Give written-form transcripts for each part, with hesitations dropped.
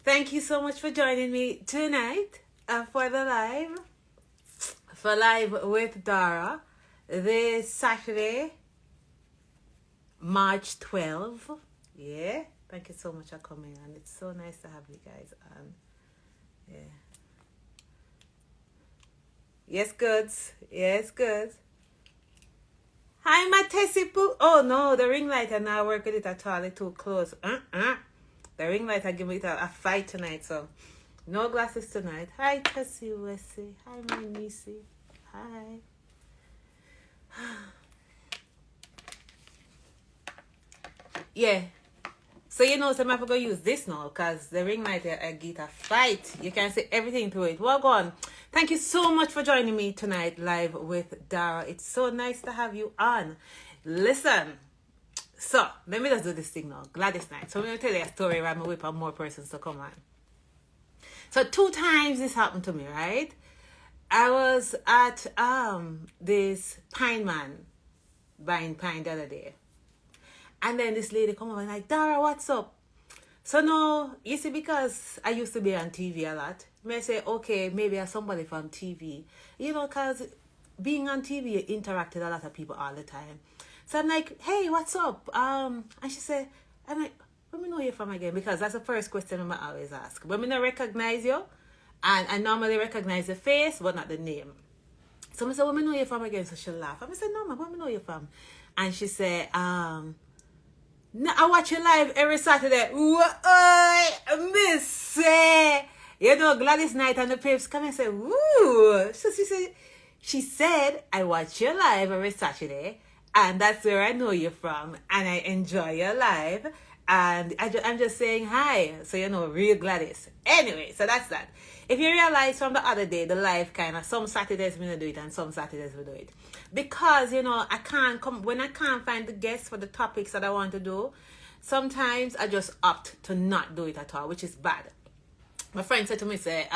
Thank you so much for joining me tonight for the live. For Live with Dara. This Saturday, March 12th. Yeah. Thank you so much for coming. And it's so nice to have you guys on. Yeah. Yes, goods. Yes, goods. Hi, my Tessie Poo. Oh, no. The ring light and not work with it at all. It's too close. The ring light, I give it a fight tonight, so no glasses tonight. Hi, Tessie Wessie. Hi, my niecey. Hi. Yeah. So you know, so I'm going to use this now because the ring light I get a fight. You can see everything through it. Well, go on. Thank you so much for joining me tonight live with Dara. It's so nice to have you on. Listen. So, let me just do this thing now. Gladys night. So, I'm going to tell you a story where I'm going to whip up more persons to come on. So, 2 times this happened to me, right? I was at this pine man buying pine the other day. And then this lady come over and like, Dara, what's up? So now, you see, because I used to be on TV a lot, may say, okay, maybe I'm somebody from TV. You know, because being on TV, you interact with a lot of people all the time. So I'm like, hey, what's up? And she said, I'm like, let me know you from again, because that's the first question I always ask. When I don't recognize you, and I normally recognize the face, but not the name. So I said, let me know you from again. So she laughed. I said, no, ma, where me know you from? And she said, no, I watch you live every Saturday. Miss, you know, Gladys Knight and the Pips come and say, woo. So she said, I watch you live every Saturday, and that's where I know you from, and I enjoy your live, and I'm just saying hi. So, you know, real Gladys. Anyway, so that's that. If you realize from the other day, the live kind of, some Saturdays we don't do it and some Saturdays we do it. Because, you know, when I can't find the guests for the topics that I want to do, sometimes I just opt to not do it at all, which is bad. My friend said to me, say,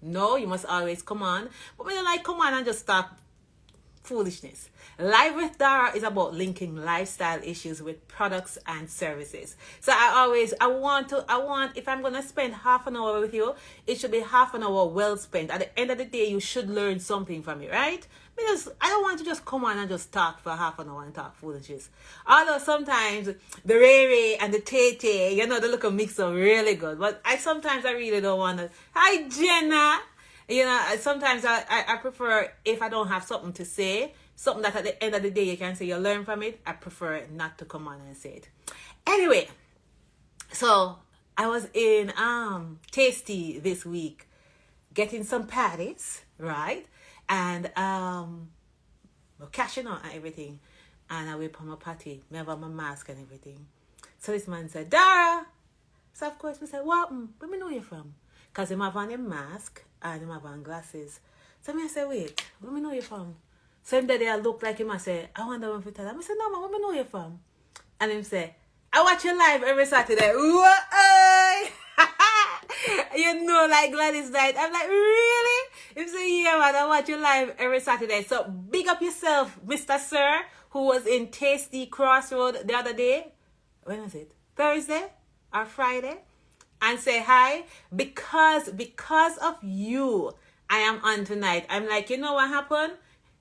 no, you must always come on. But when I like come on and just stop foolishness. Live with Dara is about linking lifestyle issues with products and services. So I want, if I'm going to spend half an hour with you, it should be half an hour well spent. At the end of the day, you should learn something from it, right? Because I don't want to just come on and just talk for half an hour and talk foolishness. Although sometimes the Ray and the Tay, you know, they look a mix up really good. But sometimes I really don't want to. Hi, Jenna. You know, sometimes I prefer, if I don't have something to say, something that at the end of the day you can say you learn from it, I prefer not to come on and say it. Anyway, so I was in Tasty this week getting some patties, right? And we're cashing out and everything. And I whip on my patty, I have on my mask and everything. So this man said, Dara. So of course we said, what? Where me know you from? Because him have on a mask and him have on glasses. So I said, wait, where me know you from? So him there look like him, I say, I wonder if you tell him. I said, no man, where me know you from? And him say, I watch you live every Saturday. You know, like Gladys Knight. I'm like, really? Him say, yeah man, I watch you live every Saturday. So big up yourself, Mr. Sir, who was in Tasty Crossroad the other day. When was it? Thursday or Friday? And say hi, because of you, I am on tonight. I'm like, you know what happened?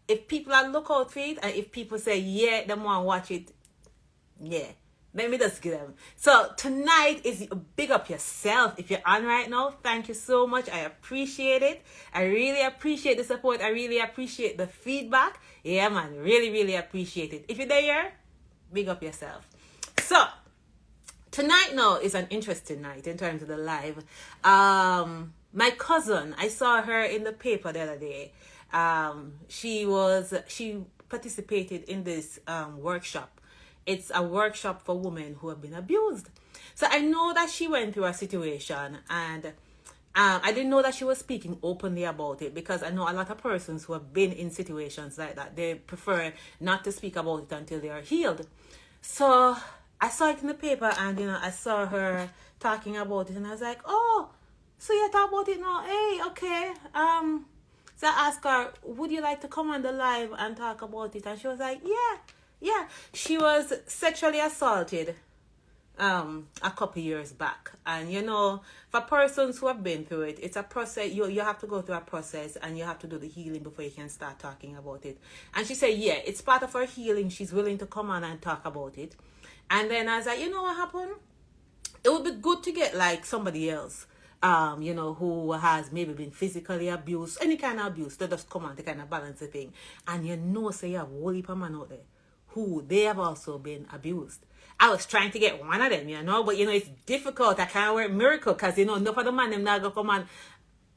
If people are look out for it, and if people say, yeah, they want to watch it, yeah, let me just give them. So tonight is big up yourself. If you're on right now, thank you so much. I appreciate it. I really appreciate the support. I really appreciate the feedback. Yeah, man, really, really appreciate it. If you're there, big up yourself. So tonight now is an interesting night in terms of the live. My cousin, I saw her in the paper the other day. She participated in this workshop. It's a workshop for women who have been abused. So I know that she went through a situation, and I didn't know that she was speaking openly about it, because I know a lot of persons who have been in situations like that, they prefer not to speak about it until they are healed. So I saw it in the paper, and you know, I saw her talking about it, and I was like, oh, so you talk about it now? Hey, okay. So I asked her, would you like to come on the live and talk about it? And she was like, yeah. She was sexually assaulted a couple years back. And you know, for persons who have been through it, it's a process. You have to go through a process, and you have to do the healing before you can start talking about it. And she said, yeah, it's part of her healing. She's willing to come on and talk about it. And then I was like, you know what happened? It would be good to get like somebody else, you know, who has maybe been physically abused, any kind of abuse, to just come on to kind of balance the thing. And you know, say you have a whole heap of man out there who they have also been abused. I was trying to get one of them, you know, but you know, it's difficult. I can't work miracle because, you know, enough of the man them not gonna come on.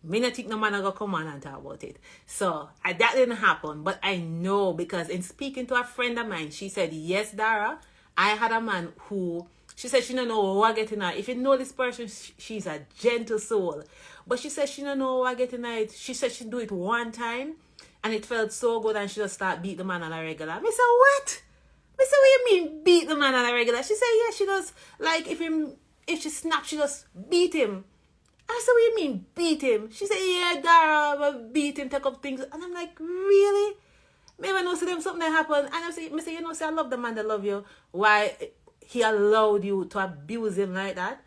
Me not think no man gonna come on and talk about it. So that didn't happen. But I know, because in speaking to a friend of mine, she said, yes, Dara, I had a man who, she said she don't know what getting her. If you know this person, she's a gentle soul. But she said she don't know what getting her. She said she do it one time and it felt so good, and she just start beat the man on a regular. I said, what? I said, what you mean beat the man on a regular? She said, yeah, she does. Like, if she snaps, she just beat him. I said, what you mean beat him? She said, yeah, Dara, I beat him, take up things. And I'm like, really? Maybe I know see them something that happened. And I say, you know, say I love the man that love you. Why he allowed you to abuse him like that?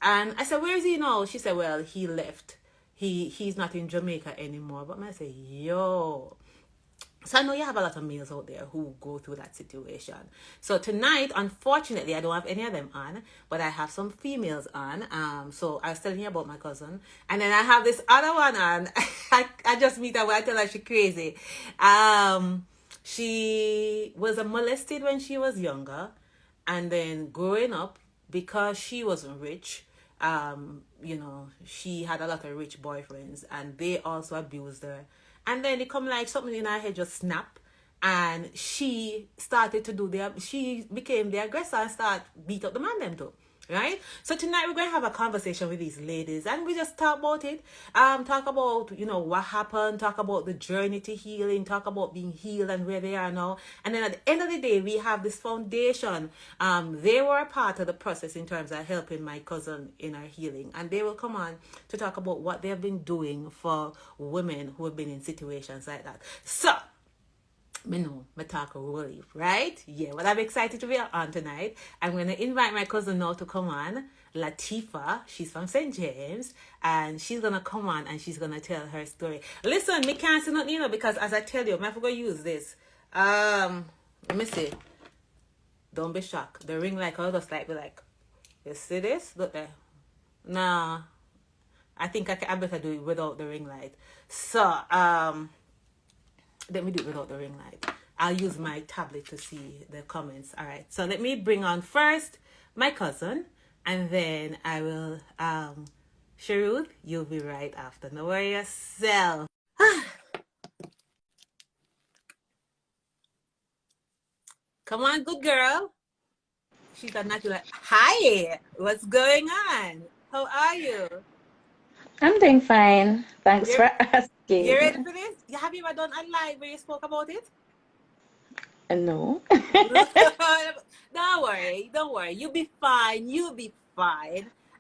And I said, where is he now? She said, well, he left. He's not in Jamaica anymore. But I say, yo. So I know you have a lot of males out there who go through that situation. So tonight, unfortunately, I don't have any of them on, but I have some females on. So I was telling you about my cousin. And then I have this other one on. I just meet her when I tell her she's crazy. She was molested when she was younger. And then growing up, because she wasn't rich, you know, she had a lot of rich boyfriends, and they also abused her. And then it come like something in her head just snap, and she started to she became the aggressor and start beat up the man them too. Right? So tonight we're going to have a conversation with these ladies, and we just talk about it. Talk about, you know, what happened, talk about the journey to healing, talk about being healed and where they are now. And then at the end of the day, we have this foundation. They were a part of the process in terms of helping my cousin in her healing. And they will come on to talk about what they have been doing for women who have been in situations like that. So, me know, me talk a relief, right? Yeah, well, I'm excited to be on tonight. I'm going to invite my cousin now to come on, Latifa. She's from St. James, and she's going to come on and she's going to tell her story. Listen, me can't say nothing, you know, because as I tell you, I'm going to use this. Let me see. Don't be shocked. The ring light, I'll just like be like, you see this? Look there. Nah, I think I better do it without the ring light. So, let me do it without the ring light. I'll use my tablet to see the comments. All right. So let me bring on first my cousin, and then I will, Sherrod, you'll be right after. No worry yourself. Come on, good girl. She's a natural. Hi, what's going on? How are you? I'm doing fine. Thanks for asking. You ready for this? Have you ever done a live where you spoke about it? No. Don't worry. You'll be fine.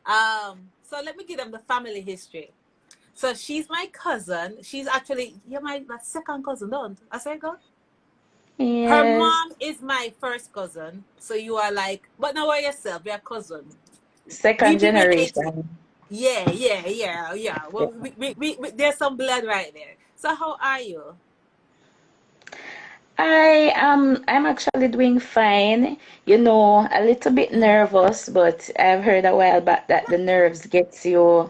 So let me give them the family history. So she's my cousin. She's actually, you're my second cousin, don't I say go? Yes. Her mom is my first cousin. So you are like, but now worry yourself, you're a cousin. Second generation. Yeah. Well, we there's some blood right there. So how are you? I'm actually doing fine. You know, a little bit nervous, but I've heard a while back that the nerves gets you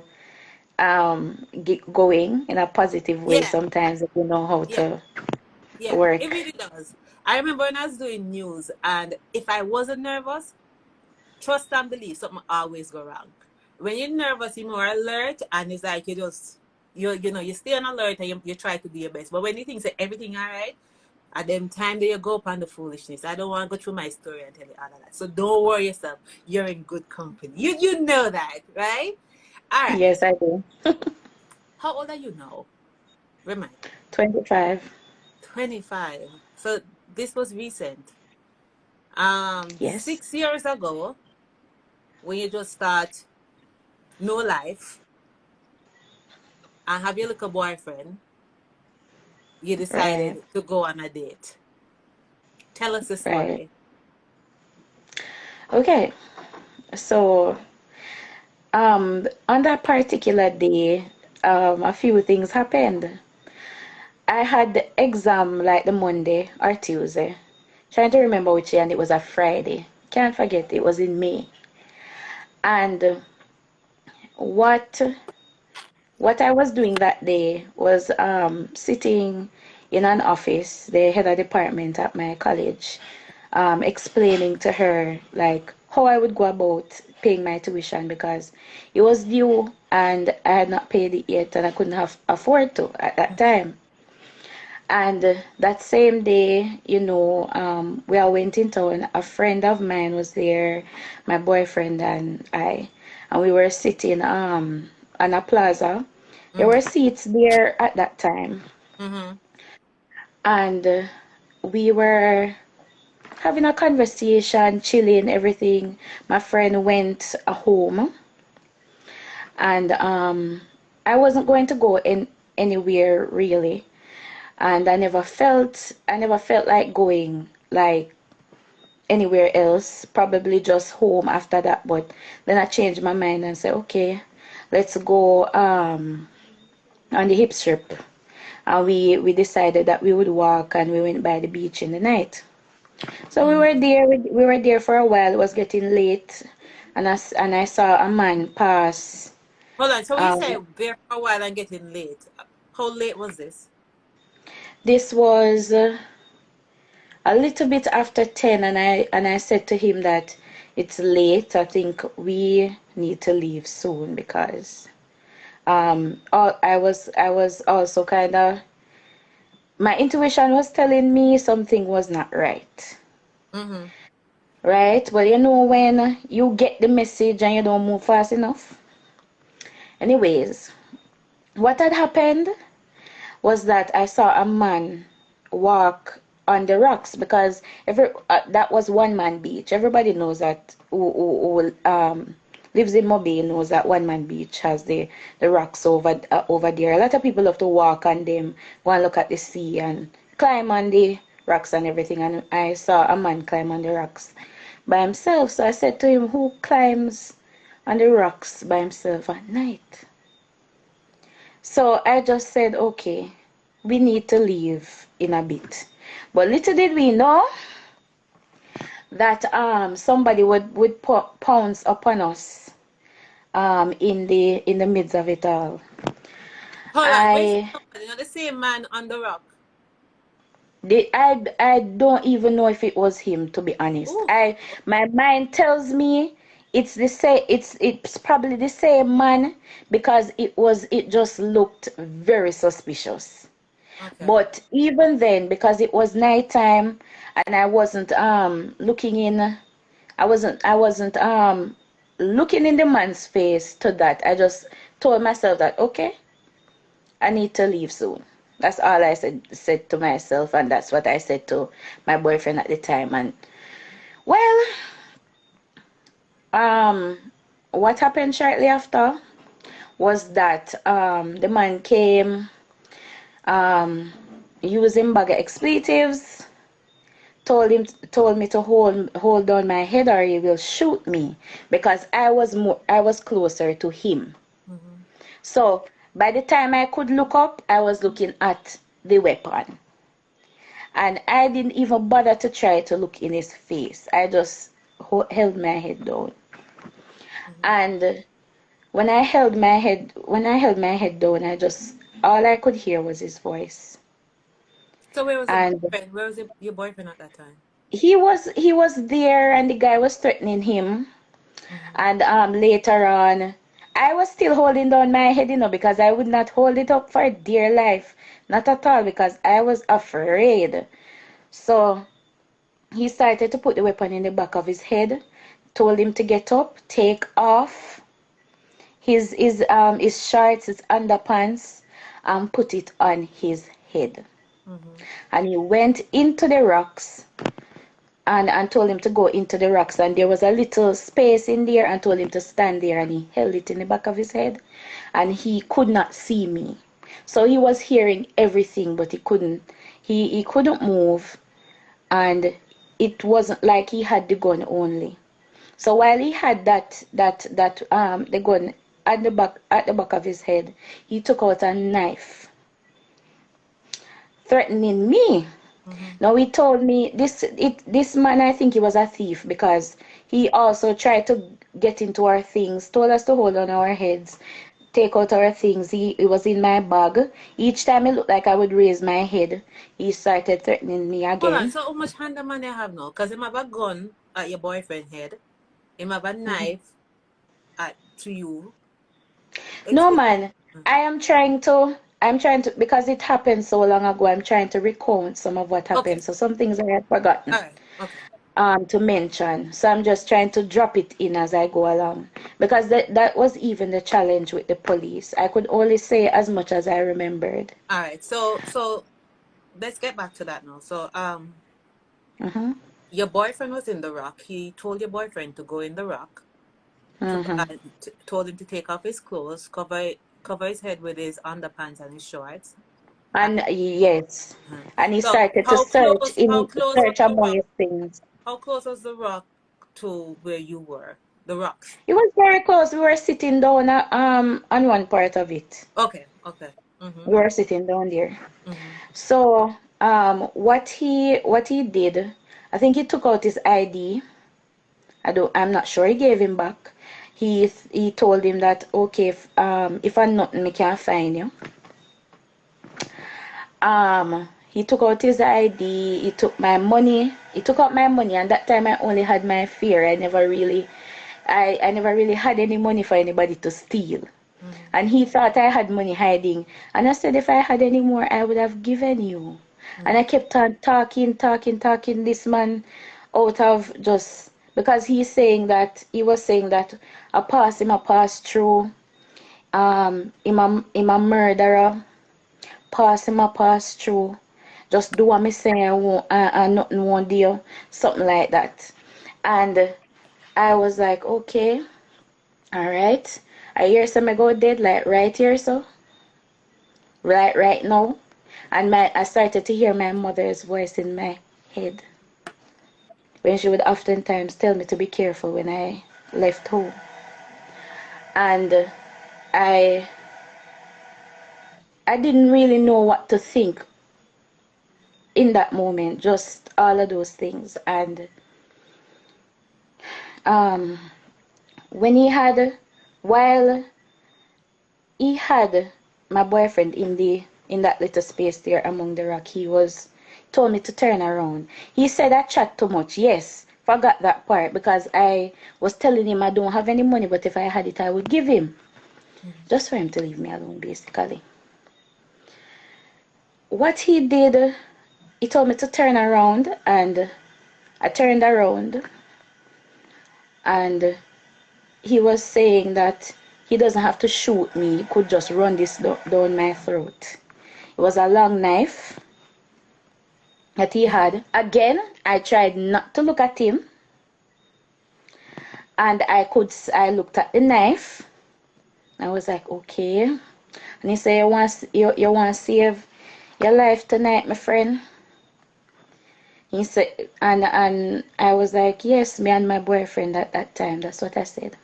get going in a positive way sometimes if you know how to work. It really does. I remember when I was doing news, and if I wasn't nervous, trust and believe, something always go wrong. When you're nervous, you're more alert, and it's like you know, you stay on alert and you try to do your best. But when you think that everything all right, at them time that you go upon the foolishness. I don't want to go through my story and tell you all of that. So don't worry yourself. You're in good company. You know that, right? All right. Yes, I do. How old are you now? Remind. 25. 25. So this was recent. Yes. 6 years ago, when you just start no life and have your little boyfriend, you decided to go on a date. Tell us the story. Okay. So on that particular day, a few things happened. I had the exam like the Monday or Tuesday. Trying to remember which day, and it was a Friday. Can't forget, it was in May. And what what I was doing that day was sitting in an office, the head of department at my college, explaining to her like how I would go about paying my tuition because it was due and I had not paid it yet and I couldn't have afford to at that time. And that same day, we all went in town. A friend of mine was there, my boyfriend and I, and we were sitting on a plaza. There were seats there at that time, Mm-hmm. and we were having a conversation, chilling, everything. My friend went home, and I wasn't going to go in anywhere really, and I never felt like going like anywhere else, probably just home after that. But then I changed my mind and said, okay, let's go on the hip strip. And we decided that we would walk and we went by the beach in the night. So we were there for a while. It was getting late, and I saw a man pass. Hold on. So you Um, say there for a while and getting late. How late was this? this was a little bit after 10, and I said to him that it's late. I think we need to leave soon because I was also kind of, my intuition was telling me something was not right. Mm-hmm. Right? But when you get the message and you don't move fast enough. Anyways, what had happened was that I saw a man walk on the rocks because that was one man beach. Everybody knows that who lives in Mobile knows that one man beach has the rocks over there. A lot of people love to walk on them, go and look at the sea and climb on the rocks and everything. And I saw a man climb on the rocks by himself. So I said to him, who climbs on the rocks by himself at night? So I just said, okay, we need to leave in a bit. But little did we know that somebody would pounce upon us in the midst of it all. Hold on. Wait, I you know the same man on the rock. I don't even know if it was him, to be honest. Ooh. My mind tells me it's the same, it's probably the same man because it just looked very suspicious. Okay. But even then, because it was nighttime and I wasn't looking in, I wasn't looking in the man's face to that. I just told myself that okay, I need to leave soon. That's all I said to myself, and that's what I said to my boyfriend at the time. And well, um, what happened shortly after was that the man came um, using bag of expletives, told me to hold down my head or he will shoot me because I was closer to him. Mm-hmm. So by the time I could look up, I was looking at the weapon. And I didn't even bother to try to look in his face. I just held my head down. Mm-hmm. And when I held my head down, all I could hear was his voice. So where was the And boyfriend? Where was your boyfriend at that time? he was there and the guy was threatening him. Mm-hmm. And later on, I was still holding down my head, because I would not hold it up for dear life. Not at all, because I was afraid. So he started to put the weapon in the back of his head, told him to get up, take off his shorts, his underpants, and put it on his head. Mm-hmm. And he went into the rocks and told him to go into the rocks, and there was a little space in there and told him to stand there, and he held it in the back of his head and he could not see me. So he was hearing everything, but he couldn't move, and it wasn't like he had the gun only. So while he had the gun at the back of his head, he took out a knife, threatening me. Now he told me this man, I think he was a thief, because he also tried to get into our things, told us to hold on our heads, take out our things. He was in my bag. Each time it looked like I would raise my head, he started threatening me Hold on. again. So how much hand man you have now? Because him have a gun at your boyfriend head. Him have a knife to you. No, Explain. man, I'm trying to, because it happened so long ago, I'm trying to recount some of what Okay. happened. So some things I had forgotten All right. Okay. to mention. So I'm just trying to drop it in as I go along. Because that was even the challenge with the police. I could only say as much as I remembered. All right. So let's get back to that now. So Mm-hmm. your boyfriend was in the rock. He told your boyfriend to go in the rock. Mm-hmm. Told him to take off his clothes, cover his head with his underpants and his shorts. And yes, Uh-huh. and he So started to search how close was search the among rock? his things. How close was the rock to where you were? The rocks. It was very close. We were sitting down on one part of it. Okay. Okay. Mm-hmm. We were sitting down there. Mm-hmm. So, what he did, I think he took out his ID. I'm not sure he gave him back. He told him that, okay, if I'm nothing, me can't find you. He took out his ID. He took my money. He took out my money, and that time I only had my fear. I never really had any money for anybody to steal. Mm-hmm. And he thought I had money hiding. And I said, if I had any more, I would have given you. And I kept on talking this man out of just because he was saying that him a pass through, him a murderer, him a pass through. Just do what me say and nothing won't deal. Something like that. And I was like, okay, all right. I hear some go dead like right here, so right now. And I started to hear my mother's voice in my head when she would oftentimes tell me to be careful when I left home. And I I didn't really know what to think in that moment, just all of those things. And um, when while he had my boyfriend in that little space there among the rock, told me to turn around. He said I chat too much. Yes, forgot that part because I was telling him I don't have any money, but if I had it, I would give him. Just for him to leave me alone, basically. What he did, he told me to turn around, and I turned around, and he was saying that he doesn't have to shoot me, he could just run this down my throat. It was a long knife that he had. Again, I tried not to look at him, and I looked at the knife. I was like, okay. And he said, you want to save your life tonight, my friend? He said, and I was like, yes, me and my boyfriend at that time. That's what I said.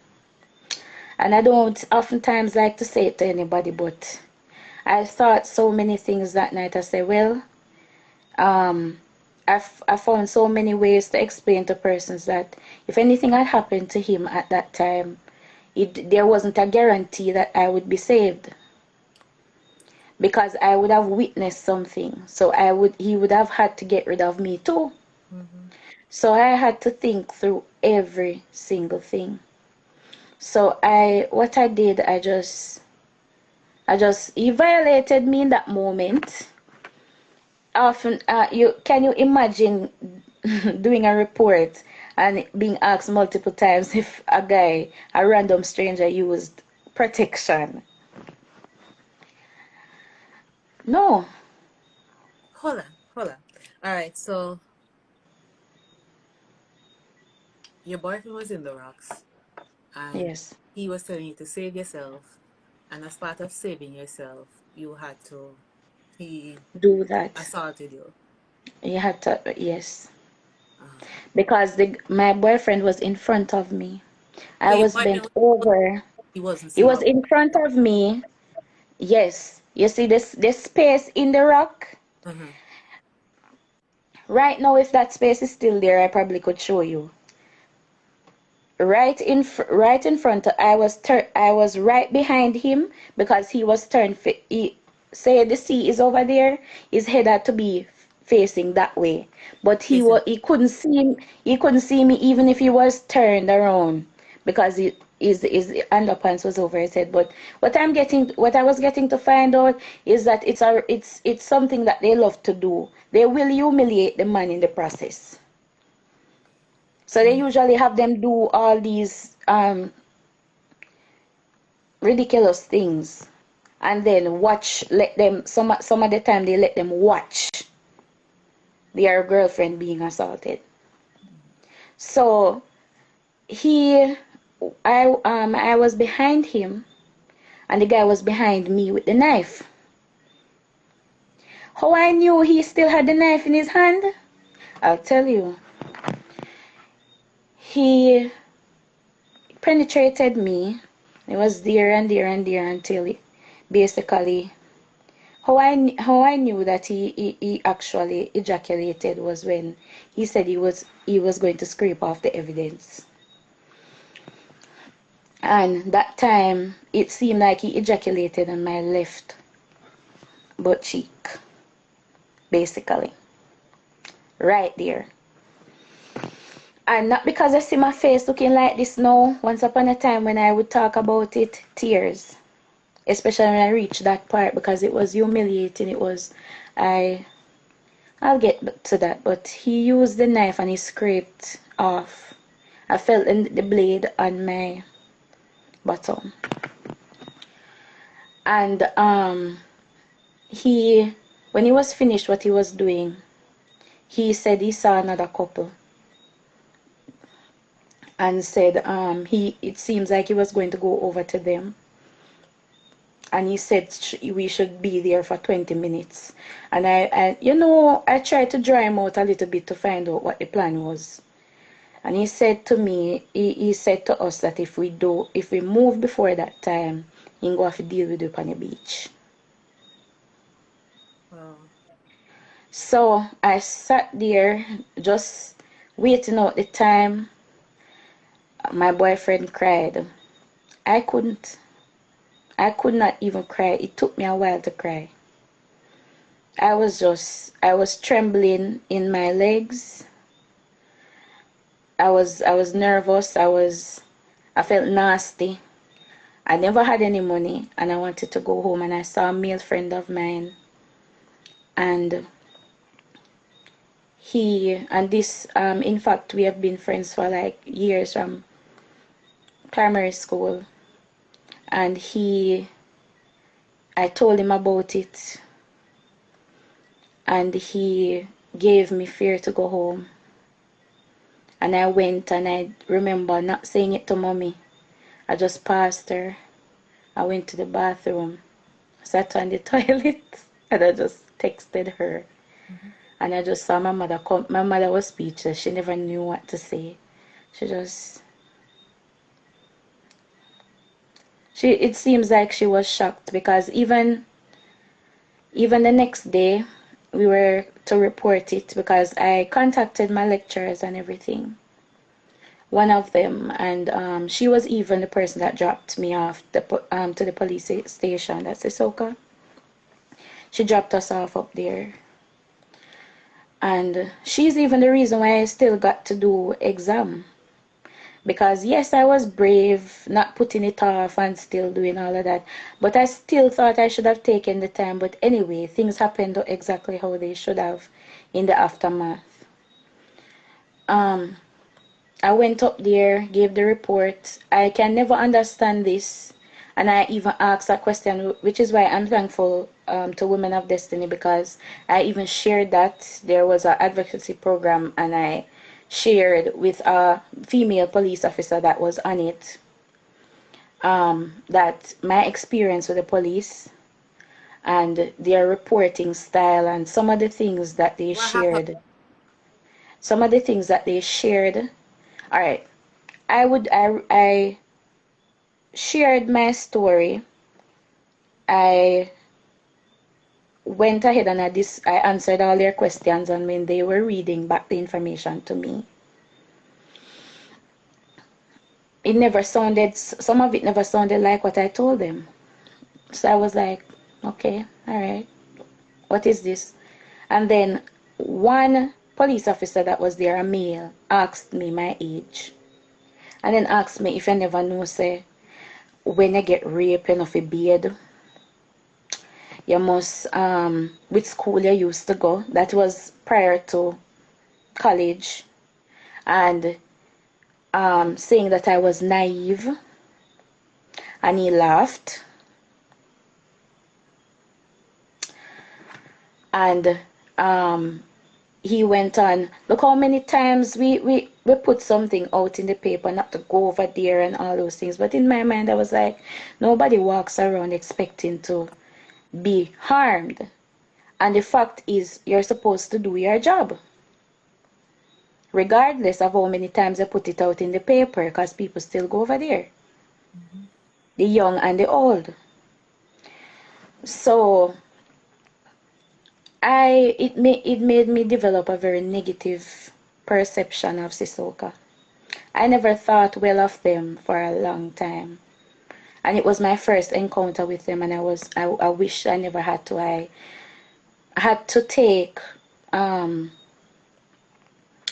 And I don't oftentimes like to say it to anybody, but I thought so many things that night. I said, well, um, I found so many ways to explain to persons that if anything had happened to him at that time, there wasn't a guarantee that I would be saved because I would have witnessed something. So he would have had to get rid of me too. Mm-hmm. So I had to think through every single thing. So what I did, he violated me in that moment. Often, can you imagine doing a report and being asked multiple times if a random stranger used protection? No. Hold on. All right. So your boyfriend was in the rocks, and Yes. he was telling you to save yourself, and as part of saving yourself, he Do that. assaulted you. You had to, yes. because my boyfriend was in front of me. So I your was boyfriend bent over. he wasn't He was seeing. in front of me. Yes. You see this space in the rock? Mm-hmm. Right now, if that space is still there, I probably could show you. Right in front. I was right behind him because he was turned. Say the sea is over there. His head had to be facing that way, but Facing. he couldn't see. He couldn't see me even if he was turned around because his underpants was over his head. But what I was getting to find out is that it's something that they love to do. They will humiliate the man in the process. So they usually have them do all these ridiculous things and then let them some of the time they let them watch their girlfriend being assaulted. So he I was behind him and the guy was behind me with the knife. How I knew he still had the knife in his hand? I'll tell you. He penetrated me. It was there and there and there until basically how I knew that he actually ejaculated was when he said he was going to scrape off the evidence. And that time it seemed like he ejaculated on my left butt cheek, basically. Right there. And not because I see my face looking like this now. Once upon a time when I would talk about it, tears. Especially when I reached that part because it was humiliating. I'll get to that. But he used the knife and he scraped off. I felt the blade on my bottom. And when he was finished what he was doing, he said he saw another couple. And said it seems like he was going to go over to them. And he said we should be there for 20 minutes. And I tried to draw him out a little bit to find out what the plan was. And he said to me, he said to us that if we move before that time, he's going to have to deal with it on the beach. Wow. So I sat there just waiting out the time. My boyfriend cried. I could not even cry. It took me a while to cry. I was trembling in my legs. I was nervous. I felt nasty. I never had any money and I wanted to go home, and I saw a male friend of mine and in fact we have been friends for like years from primary school, and I told him about it and he gave me fear to go home. And I went, and I remember not saying it to mommy. I just passed her. I went to the bathroom, sat on the toilet, and I just texted her. Mm-hmm. And I just saw my mother come. My mother was speechless. She never knew what to say. It seems like she was shocked because even the next day we were to report it because I contacted my lecturers and everything. One of them, and she was even the person that dropped me off to the police station. That's Isoka. She dropped us off up there. And she's even the reason why I still got to do exam. Because yes, I was brave, not putting it off and still doing all of that. But I still thought I should have taken the time. But anyway, things happened exactly how they should have in the aftermath. I went up there, gave the report. I can never understand this. And I even asked that question, which is why I'm thankful to Women of Destiny, because I even shared that there was an advocacy program, and I shared with a female police officer that was on it that my experience with the police and their reporting style and some of the things that they What happened? shared. some of the things that they shared. All right, I shared my story. I went ahead and I answered all their questions, and when they were reading back the information to me, it never sounded, some of it never sounded like what I told them. So I was like, okay, all right, what is this? And then one police officer that was there, a male, asked me my age. And then asked me if I never know, say, when you get raped and off a bed, you must, which school you used to go. That was prior to college. And saying that I was naive. And he laughed. And he went on, look how many times we put something out in the paper not to go over there and all those things. But in my mind, I was like, nobody walks around expecting to be harmed. And the fact is, you're supposed to do your job, regardless of how many times I put it out in the paper, because people still go over there, the young and the old. So it made me develop a very negative perception of Sissoko. I never thought well of them for a long time, and it was my first encounter with them, and I wish I never had to. I had to take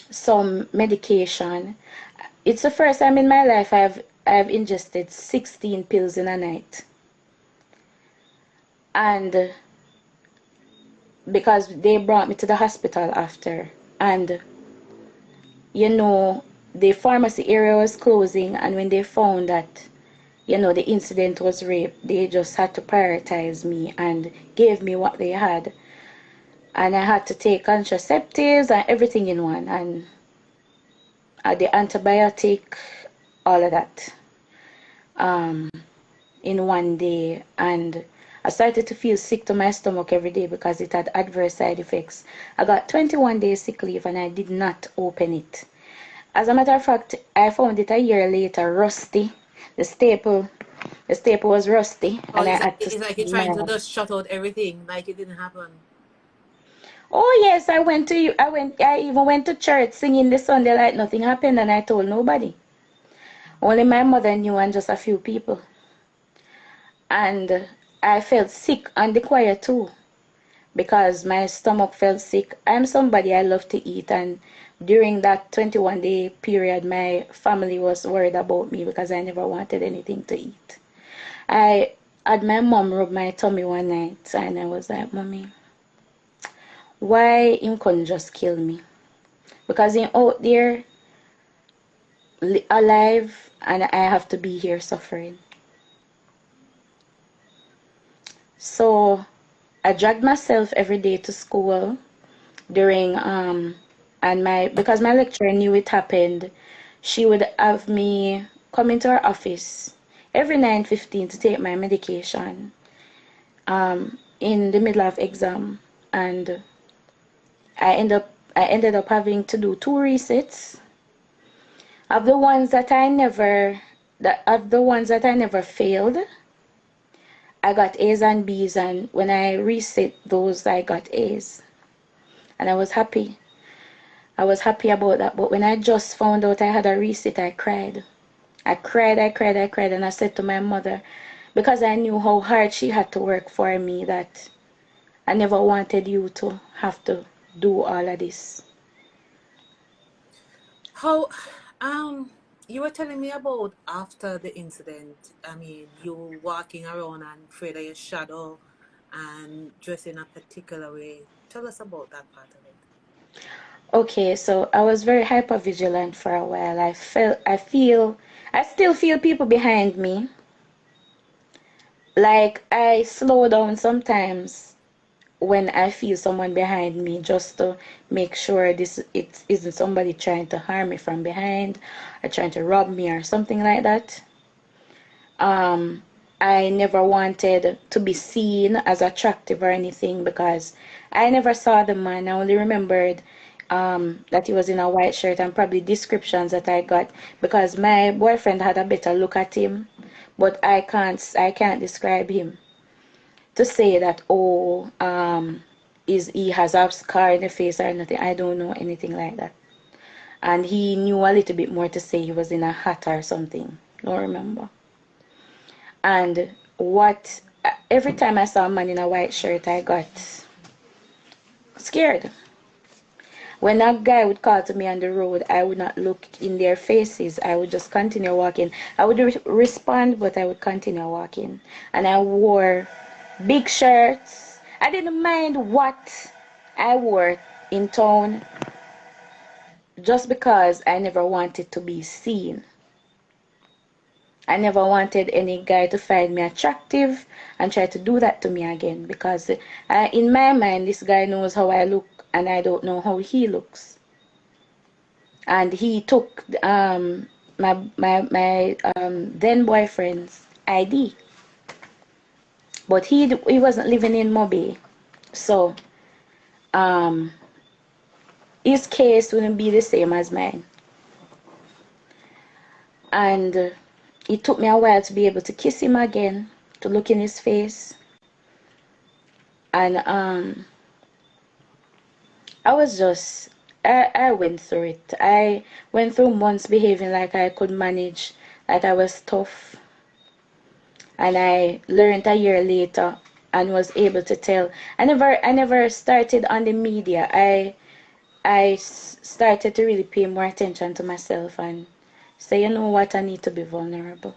some medication. It's the first time in my life I've ingested 16 pills in a night, and because they brought me to the hospital after, and you know, the pharmacy area was closing, and when they found that, you know, the incident was rape, they just had to prioritize me and gave me what they had. And I had to take contraceptives and everything in one, and the antibiotic, all of that, in one day. And I started to feel sick to my stomach every day because it had adverse side effects. I got 21 days sick leave and I did not open it. As a matter of fact, I found it a year later, rusty. The staple was rusty, Oh, and I had to it's like you're see trying to my. just shut out everything, like it didn't happen. Oh yes, I even went to church singing the Sunday like nothing happened, and I told nobody. Only my mother knew and just a few people. And I felt sick on the choir too, because my stomach felt sick. I'm somebody I love to eat, and during that 21-day period, my family was worried about me because I never wanted anything to eat. I had my mom rub my tummy one night, and I was like, Mommy, why him couldn't just kill me? Because him out there alive, and I have to be here suffering. So I dragged myself every day to school during and because my lecturer knew it happened, she would have me come into her office every 9:15 to take my medication in the middle of exam, and I ended up having to do 2 resets of the ones that I never failed. I got A's and B's, and when I reset those, I got A's, and I was happy. I was happy about that. But when I just found out I had a reset, I cried. I cried, and I said to my mother, because I knew how hard she had to work for me, that I never wanted you to have to do all of this. How, you were telling me about after the incident. I mean, you walking around and afraid of your shadow and dressing a particular way. Tell us about that part of it. Okay, so I was very hyper vigilant for a while. I still feel people behind me. Like I slow down sometimes when I feel someone behind me, just to make sure it isn't somebody trying to harm me from behind or trying to rob me or something like that. Um, I never wanted to be seen as attractive or anything because I never saw the man. I only remembered that he was in a white shirt, and probably descriptions that I got because my boyfriend had a better look at him, but I can't describe him to say that, oh, is he has a scar in the face or nothing. I don't know anything like that. And he knew a little bit more to say he was in a hat or something. Don't remember. And what every time I saw a man in a white shirt, I got scared. When a guy would call to me on the road, I would not look in their faces. I would just continue walking. I would respond, but I would continue walking. And I wore big shirts. I didn't mind what I wore in town just because I never wanted to be seen. I never wanted any guy to find me attractive and try to do that to me again because in my mind, this guy knows how I look and I don't know how he looks. And he took my then boyfriend's ID, but he wasn't living in Moby, so his case wouldn't be the same as mine. And it took me a while to be able to kiss him again, to look in his face. And I went through it. I went through months behaving like I could manage, like I was tough. And I learned a year later and was able to tell. I never started on the media. I started to really pay more attention to myself and say, you know what, I need to be vulnerable.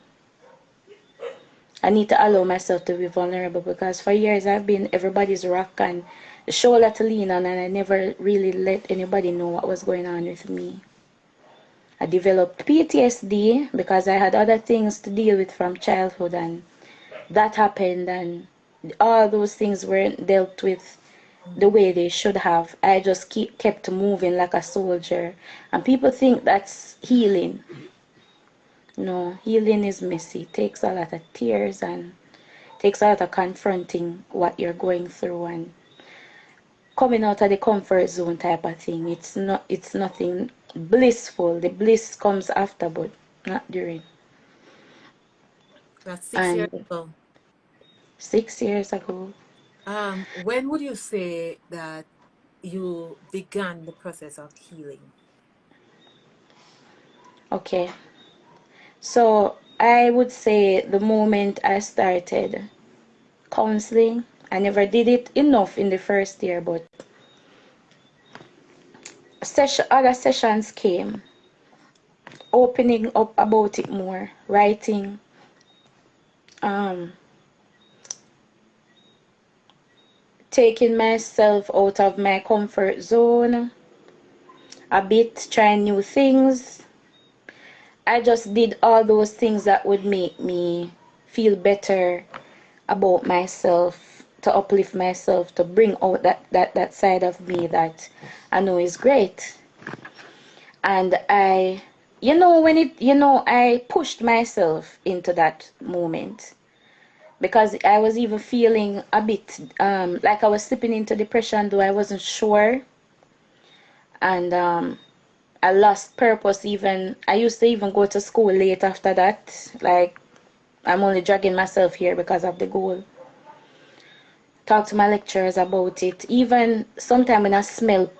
I need to allow myself to be vulnerable because for years I've been everybody's rock and the shoulder to lean on, and I never really let anybody know what was going on with me. I developed PTSD because I had other things to deal with from childhood, and that happened, and all those things weren't dealt with the way they should have. I just kept moving like a soldier, and people think that's healing. No, healing is messy. It takes a lot of tears and takes a lot of confronting what you're going through and coming out of the comfort zone type of thing. It's nothing blissful. The bliss comes after, but not during. That's 6 years And ago. 6 years ago, When would you say that you began the process of healing? okay. So I would say the moment I started counseling, I never did it enough in the first year, but other sessions came, opening up about it more, writing, um, taking myself out of my comfort zone a bit, trying new things. I just did all those things that would make me feel better about myself, to uplift myself, to bring out that side of me that I know is great. And I pushed myself into that moment because I was even feeling a bit like I was slipping into depression, though I wasn't sure. And I lost purpose even. I used to even go to school late after that. Like, I'm only dragging myself here because of the goal. Talk to my lecturers about it. Even sometime when I smelled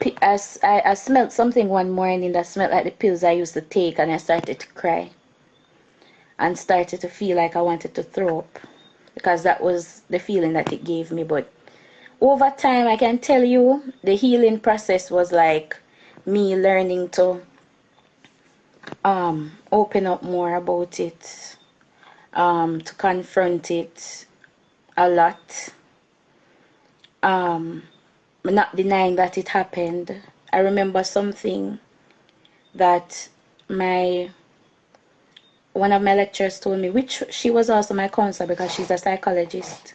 something one morning that smelled like the pills I used to take, and I started to cry and started to feel like I wanted to throw up because that was the feeling that it gave me. But over time, I can tell you the healing process was like me learning to open up more about it, to confront it a lot, not denying that it happened. I remember something that one of my lecturers told me, which she was also my counselor because she's a psychologist.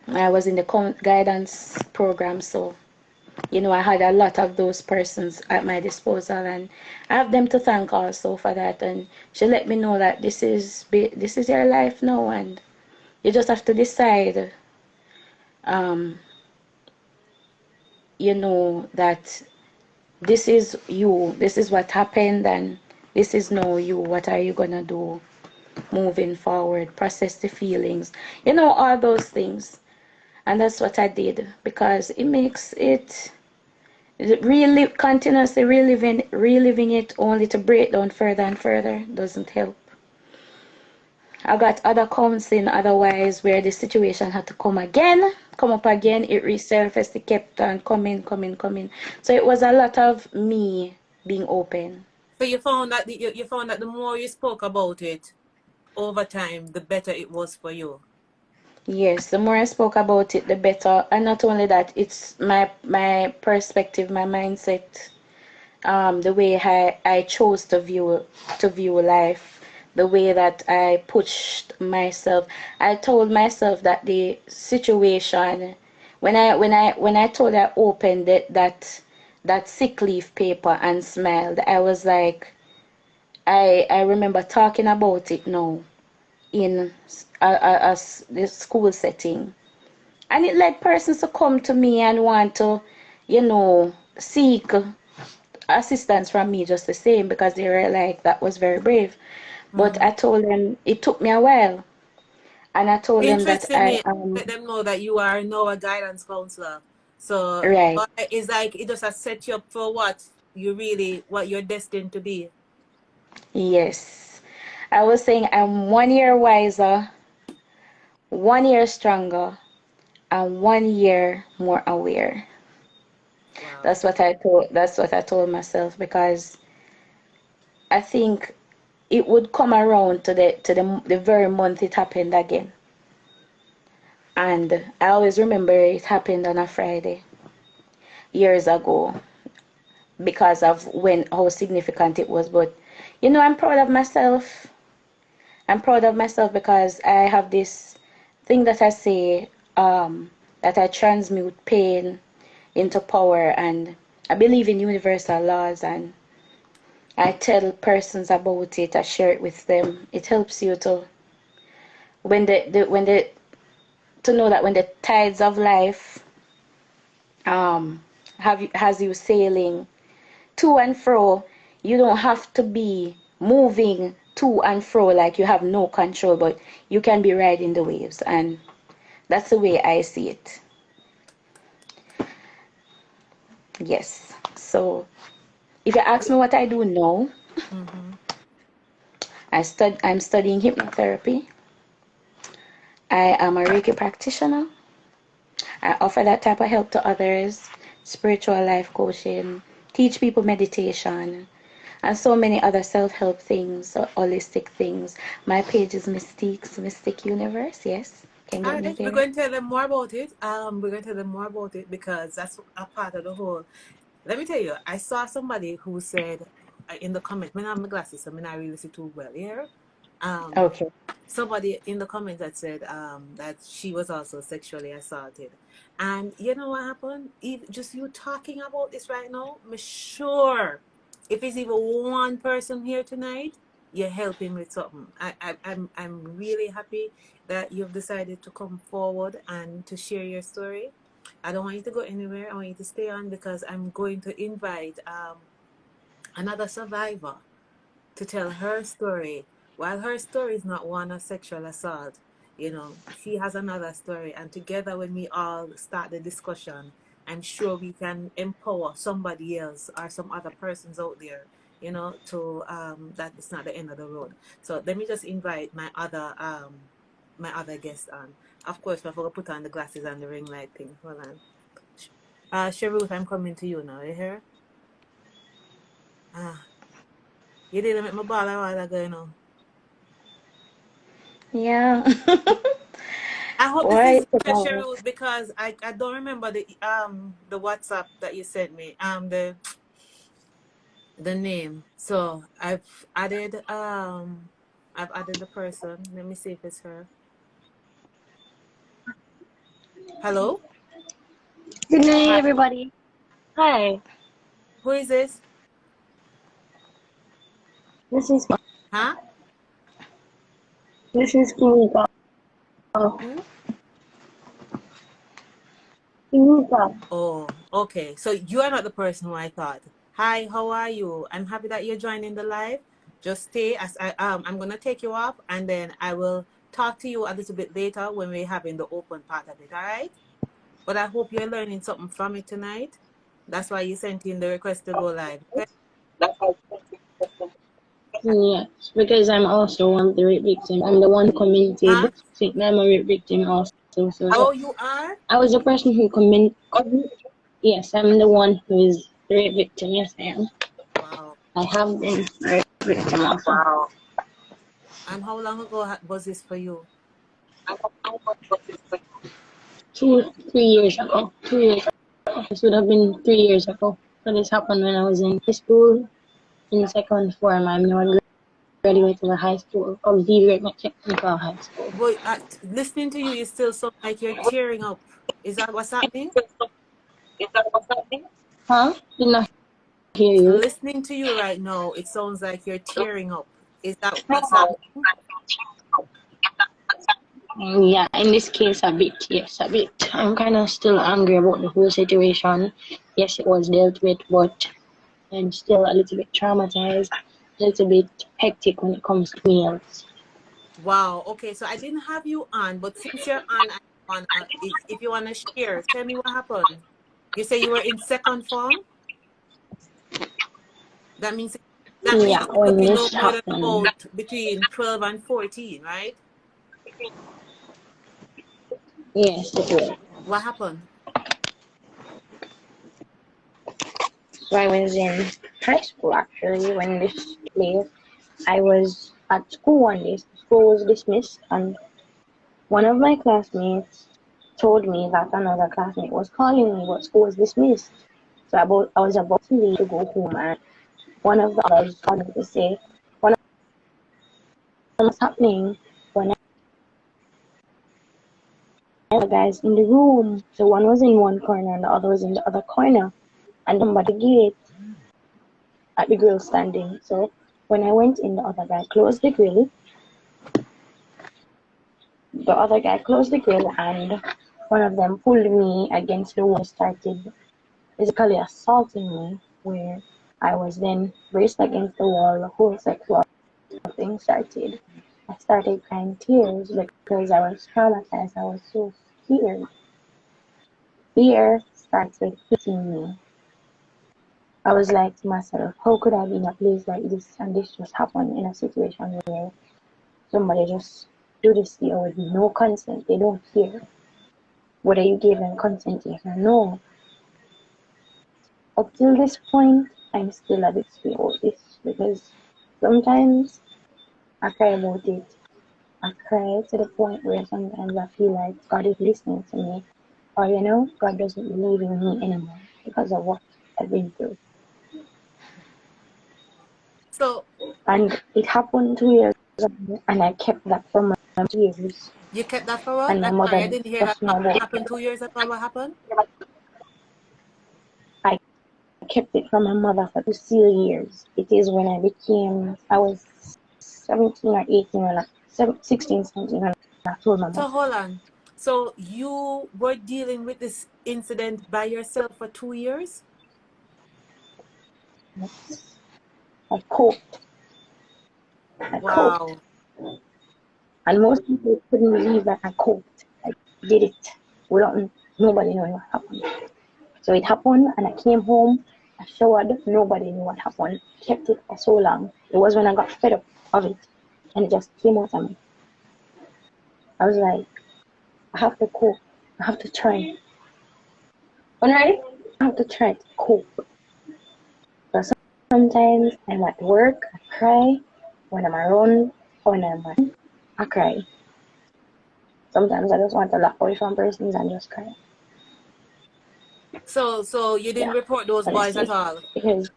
I was in the guidance program, so I had a lot of those persons at my disposal, and I have them to thank also for that. And she let me know that this is your life now, and you just have to decide, that this is you, this is what happened, and this is now you. What are you gonna do moving forward? Process the feelings, all those things. And that's what I did, because it makes it continuously reliving it only to break down further and further doesn't help. I got other counseling otherwise where the situation had to come up again, it resurfaced, it kept on coming. So it was a lot of me being open. So you found that you found that the more you spoke about it over time, the better it was for you. Yes, the more I spoke about it, the better. And not only that, it's my perspective, my mindset, the way I chose to view life, the way that I pushed myself. I told myself that the situation, when I told I opened that sick leaf paper and smiled, I was like, I remember talking about it now in the school setting, and it led persons to come to me and want to, seek assistance from me just the same, because they were like, that was very brave. But I told them it took me a while, and I told them that Interestingly, let them know that you are now a guidance counselor. So right. it's like it just has set you up for what you're destined to be. Yes, I was saying I'm 1 year wiser, 1 year stronger, and 1 year more aware. Wow. That's what I told myself, because I think it would come around to the very month it happened again. And I always remember it happened on a Friday years ago, because of how significant it was. But I'm proud of myself. I'm proud of myself because I have this thing that I say, that I transmute pain into power, and I believe in universal laws, and I tell persons about it. I share it with them. It helps you to to know that when the tides of life has you sailing to and fro, you don't have to be moving to and fro like you have no control, but you can be riding the waves, and that's the way I see it. Yes. So if you ask me what I do now, Mm-hmm. I'm studying hypnotherapy. I am a Reiki practitioner. I offer that type of help to others, spiritual life coaching, teach people meditation, and so many other self-help things, or holistic things. My page is Mystique's Mystic Universe. Yes, can All get me right, we're there. going to tell them more about it. We're going to tell them more about it because that's a part of the whole. Let me tell you, I saw somebody who said in the comments, when I have my glasses, so I not really see too well here. Okay. Somebody in the comments that said that she was also sexually assaulted. And you know what happened? Just you talking about this right now, I'm sure if it's even one person here tonight, you're helping with something. I'm really happy that you've decided to come forward and to share your story. I don't want you to go anywhere. I want you to stay on because I'm going to invite another survivor to tell her story. While her story is not one of sexual assault, she has another story. And together, when we all start the discussion, I'm sure we can empower somebody else or some other persons out there, to that it's not the end of the road. So let me just invite my other guest on. Of course, I forgot to put on the glasses and the ring light thing. Hold on. Sherrod, I'm coming to you now. You hear? Ah, you didn't make my ball a while ago, Yeah. I hope this Why? is Sherrod because I don't remember the WhatsApp that you sent me the name. So I've added the person. Let me see if it's her. Hello? Good night, Hi. everybody. Hi, Who is this? this is Huh? this is Kinika. Who? Kinika. Oh, okay. So you are not the person who I thought. Hi, how are you? I'm happy that you're joining the live. Just stay as I'm gonna take you off and then I will talk to you a little bit later when we're having the open part of it, all right? But I hope you're learning something from it tonight. That's why you sent in the request to go live. Okay? Yes, because I'm also one of the rape victim. I'm the one who Huh? commented saying I'm a rape victim also. So Oh, you are? I was the person who yes, I'm the one who is the rape victim. Yes, I am. Wow. I have been a rape victim also. Wow. And how long ago was this for you? 2, 3 years ago. 2 years ago. This would have been 3 years ago. So this happened when I was in high school, in second form. I'm now graduated of high school, of the technical high school. But listening to you, you still sound like you're tearing up. Is that what's happening? Huh? Did not hear you. Listening to you right now, it sounds like you're tearing up. Is that what's happening? Yeah, in this case, a bit. Yes, a bit. I'm kind of still angry about the whole situation. Yes, it was dealt with, but I'm still a little bit traumatized, a little bit hectic when it comes to meals. Wow. Okay, so I didn't have you on, but since you're on, if you wanna share, tell me what happened. You say you were in second form. That means Yeah, it could when be no this more than happened, about between 12 and 14, right? yes, it was. What happened? So I was in high school actually when this place. I was at school one day. School was dismissed, and one of my classmates told me that another classmate was calling me, but school was dismissed. So I was about to leave to go home, and one of the others called me to say, "What was happening?" When I the guys in the room, so one was in one corner and the other was in the other corner, and by the gate at the grill standing. So when I went in, the other guy closed the grill. The other guy closed the grill, and one of them pulled me against the wall, started physically assaulting me, where I was then braced against the wall. The whole sexual thing started. I started crying tears because I was traumatized. I was so scared. Fear started hitting me. I was like to myself, how could I be in a place like this and this just happened in a situation where somebody just do this to you with no consent? They don't care whether you gave them consent, yes or no. Up till this point, I'm still a bit sweet about this because sometimes I cry about it. I cry to the point where sometimes I feel like God is listening to me, or God doesn't believe in me anymore because of what I've been through. So And it happened 2 years ago, and I kept that for my years. you kept that for what? And my I'm sorry, I mother didn't hear that. just know What about happened 2 years ago? What happened? I kept it from my mother for 2 years. It is when I was 17 or 18 or like 16, 17, and I told my So mother. hold on. So you were dealing with this incident by yourself for 2 years? I coped. I coped. Wow. And most people couldn't believe that I coped. I did it without nobody knowing what happened. So it happened, and I came home, I showered, nobody knew what happened. Kept it for so long. It was when I got fed up of it, and it just came out of me. I was like, I have to cope. I have to try. Alright? I have to try to cope. So sometimes I'm at work, I cry. When I'm around, when I'm at home, I cry. Sometimes I just want to lock away from persons and just cry. So you didn't Yeah, report those boys at honestly. all? Because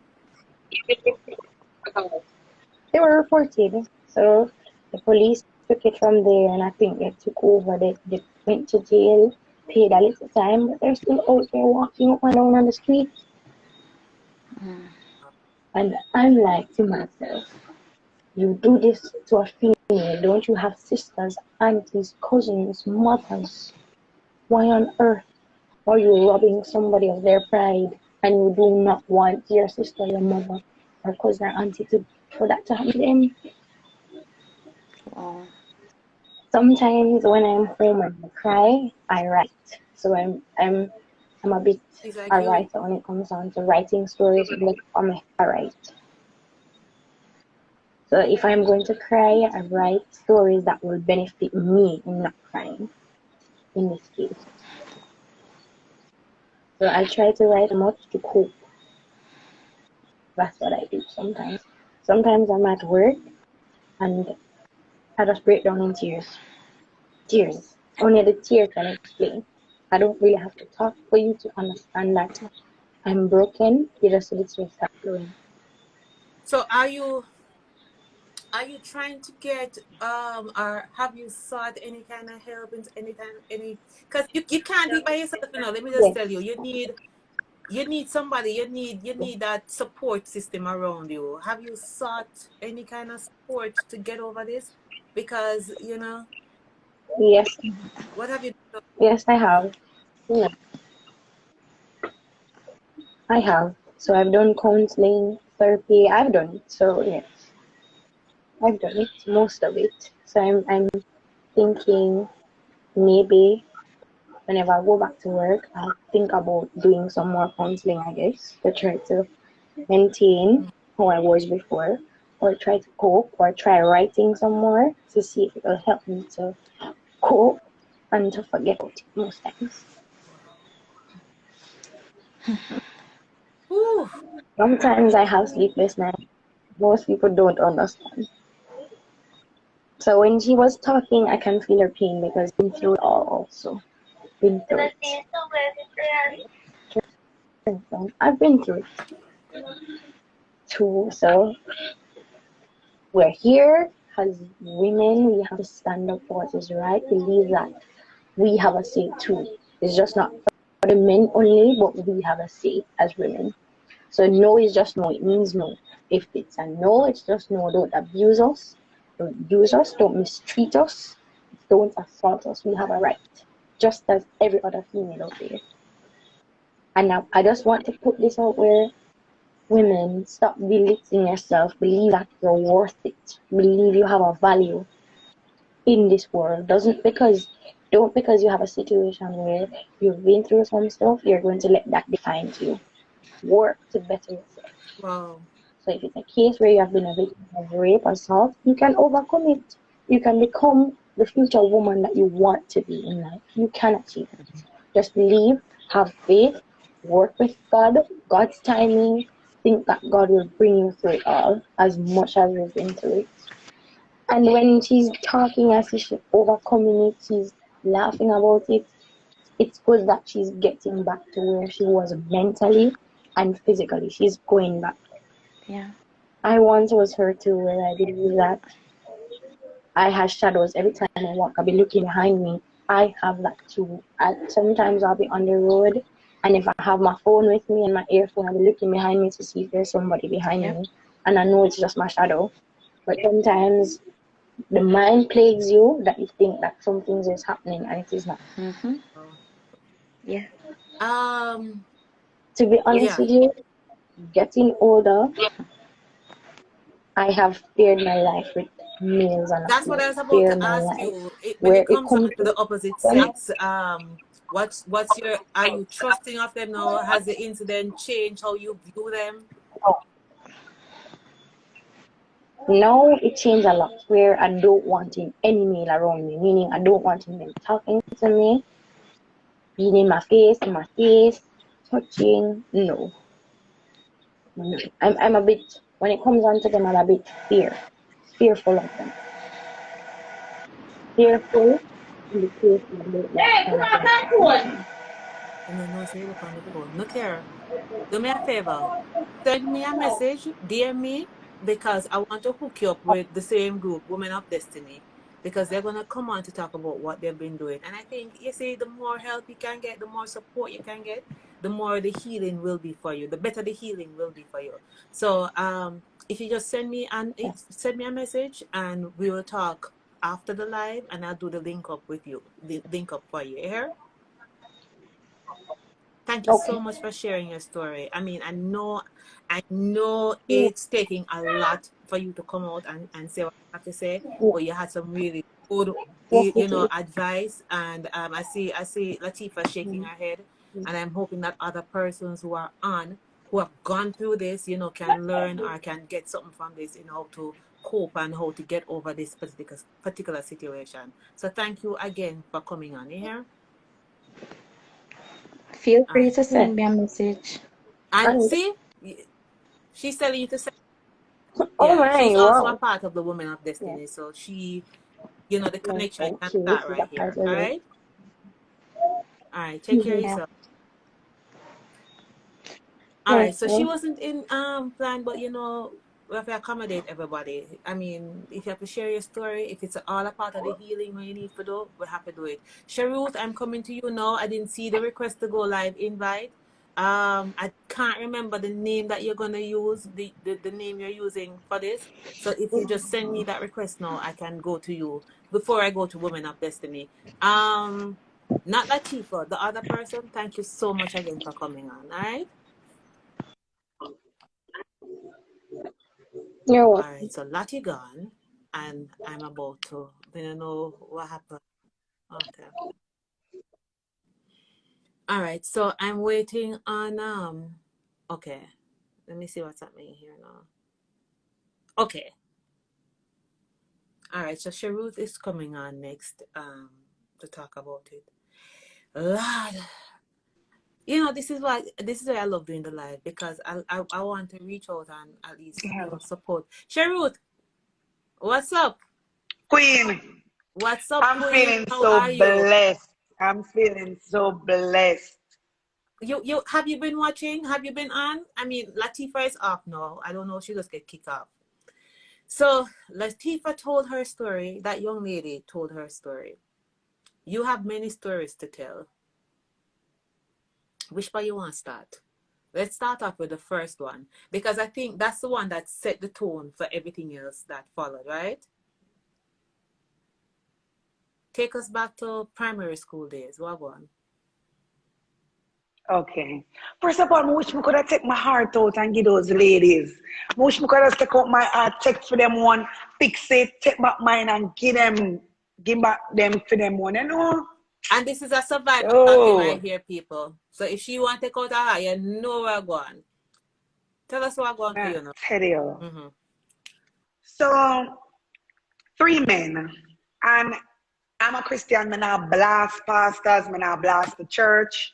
they were reported. So the police took it from there, and I think they took over. They went to jail, paid a little time, but they're still out there walking up and down on the street. And I'm like to myself, you do this to a female, don't you have sisters, aunties, cousins, mothers? Why on earth are you robbing somebody of their pride? and you do not want your sister, your mother, or cousin or auntie for that to happen to them. Oh, Sometimes when I'm home and I cry, I write. So I'm a bit It's like a you. writer when it comes down to writing stories. Like I write. So if I'm going to cry, I write stories that will benefit me in not crying. In this case, so I try to write much to cope. That's what I do sometimes. Sometimes I'm at work and I just break down in tears. Tears. Only the tears can explain. I don't really have to talk for you to understand that I'm broken. You just see the tears start flowing. So are you trying to get or have you sought any kind of help in any kind of any because you can't do it by yourself, you know. Let me just Yes, tell you, you need somebody, you yes, need that support system around you. Have you sought any kind of support to get over this? Because you know, yes, what have you done? yes, I have. Yeah, I have. So I've done counseling, therapy. I've done it. So yes, I've done it, most of it. So I'm thinking maybe whenever I go back to work, I'll think about doing some more counseling, I guess, to try to maintain how I was before, or try to cope, or try writing some more to see if it will help me to cope and to forget about it most times. Whew. Sometimes I have sleepless nights. Most people don't understand. So when she was talking, I can feel her pain because I've been through it all also. Been through it. I've been through it too. So we're here as women. We have to stand up for what is right. Believe that we have a say too. It's just not for the men only, but we have a say as women. So no is just no. It means no. If it's a no, it's just no. Don't abuse us. Don't use us. Don't mistreat us. Don't assault us. We have a right, just as every other female out there. And now I just want to put this out where women, stop belittling yourself. Believe that you're worth it. Believe you have a value in this world. Don't because you have a situation where you've been through some stuff, you're going to let that define you. Work to better yourself. Wow. So if it's a case where you have been a victim of rape, assault, you can overcome it. You can become the future woman that you want to be in life. You can achieve it. Just believe, have faith, work with God, God's timing. Think that God will bring you through it all as much as you've been through it. And when she's talking as if she's overcoming it, she's laughing about it, it's good that she's getting back to where she was mentally and physically. She's going back. yeah. I once was her too, where I believe that I have shadows. Every time I walk, I'll be looking behind me. I have that too. Sometimes I'll be on the road, and if I have my phone with me and my earphone, I'll be looking behind me to see if there's somebody behind Yep. me. And I know it's just my shadow. But sometimes the mind plagues you that you think that something is happening and it is not. Mm-hmm. Yeah. Um. To be honest Yeah. with you, getting older, I have feared my life with millions and That's what I millions. was about Fear to my ask life. you. When Where it it comes comes on to the opposite from, sex, what's your are you trusting of them now? Has the incident changed how you view them? now it changed a lot where I don't want any male around me, meaning I don't want him talking to me, being in my face, touching. No. No. I'm a bit, when it comes on to them, I'm a bit fearful of them. Fearful in the case I don't want to. And then no say look on the phone. Look here. Do me a favor. Send me a message, DM me, because I want to hook you up with the same group, Women of Destiny, because they're gonna come on to talk about what they've been doing. And I think you see, the more help you can get, the more support you can get, the more the healing will be for you. The better the healing will be for you. So if you just send me a message and we will talk after the live, and I'll do the link up with you, the link up for you. You hear? thank you so Okay. much for sharing your story. I mean, I know it's taking a lot for you to come out and say what you have to say, Yeah. but you had some really good, Yes, it is. advice. And I see Latifa shaking Mm. her head, and I'm hoping that other persons who have gone through this, can learn or can get something from this, how to cope and how to get over this particular situation. So thank you again for coming on here. Feel All free right. to Yeah. send me a message. And And see, she's telling you to say, oh yeah, my, she's also a wow. part of the Women of Yeah. Destiny. So the No, connection can thank you. start This is a right part here. of All it. right. All right. Take care of Mm-hmm. Yeah. yourself. All Yes, right. So she well, wasn't in plan, but we have to accommodate everybody. I mean, if you have to share your story, if it's all a part of the healing what you need to do, we have to do it. Sherrod, I'm coming to you now. I didn't see the request to go live invite. I can't remember the name that you're gonna use, the name you're using for this. So if you just send me that request now, I can go to you before I go to Women of Destiny. Not Latifa, the other person. Thank you so much again for coming on. All right. you're All welcome. right, so Lottie gone, and I'm about to. I don't know what happened. Okay. All right, so I'm waiting on Okay, let me see what's happening here now. Okay. All right, so Sherrod is coming on next to talk about it. Lord, this is why I love doing the live, because I want to reach out and at least support. Sherrod, what's up? Queen, What's up, I'm Queen? feeling How so are you? blessed. I'm feeling so blessed. You have you been watching? Have you been on? I mean, Latifa is off now. I don't know. She just get kicked off. So Latifa told her story. That young lady told her story. You have many stories to tell. Which part you want to start? Let's start off with the first one, because I think that's the one that set the tone for everything else that followed, right? Take us back to primary school days. What one? Okay. First of all, I wish me could have take my heart out and give those ladies. I wish me could have take out my heart, take for them one, fix it, take back mine and give back them for them one, you know? And this is a survivor talking right Oh, here, people. So if she want to take out her, you know where going. Tell us what going for I you now. tell you. Mm-hmm. So, three men. And I'm a Christian, me not blast pastors, me not blast the church.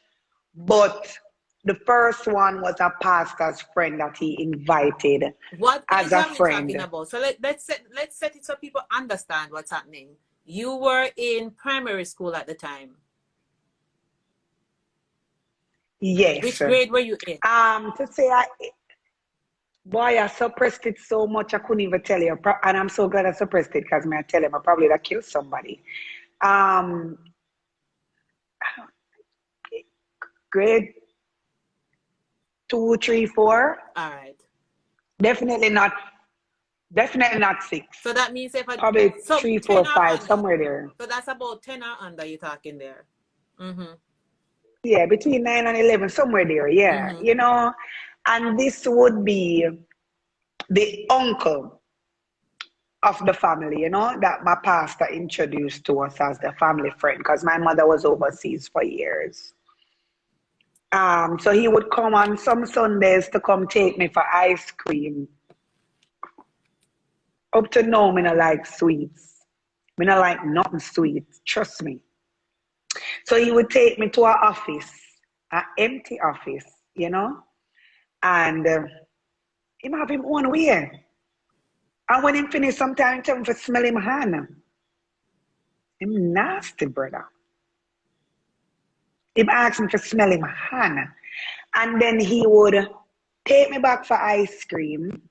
But the first one was a pastor's friend that he invited What as age a are we talking friend. about? So let's set it so people understand what's happening. You were in primary school at the time. Yes. Which grade were you in? To say boy, I suppressed it so much I couldn't even tell you. And I'm so glad I suppressed it because I tell him I probably would have killed somebody. Um, grade 2, 3, 4. All right. Definitely not. Definitely not 6. So that means if I Probably so 3, 4, 10 or 5, under. somewhere there. So that's about 10 or under you're talking there. Mm-hmm. Yeah, between 9 and 11, somewhere there. Yeah, Mm-hmm. you know. And this would be the uncle of the family, that my pastor introduced to us as the family friend because my mother was overseas for years. So he would come on some Sundays to come take me for ice cream. Up to now, me not like sweets. Me not like nothing sweet. Trust me. So he would take me to our office, an empty office, and him have him own way. And when him finish, sometimes he tell me to smell him hand. Him nasty, brother. Him asked me to smell him hand. And then he would take me back for ice cream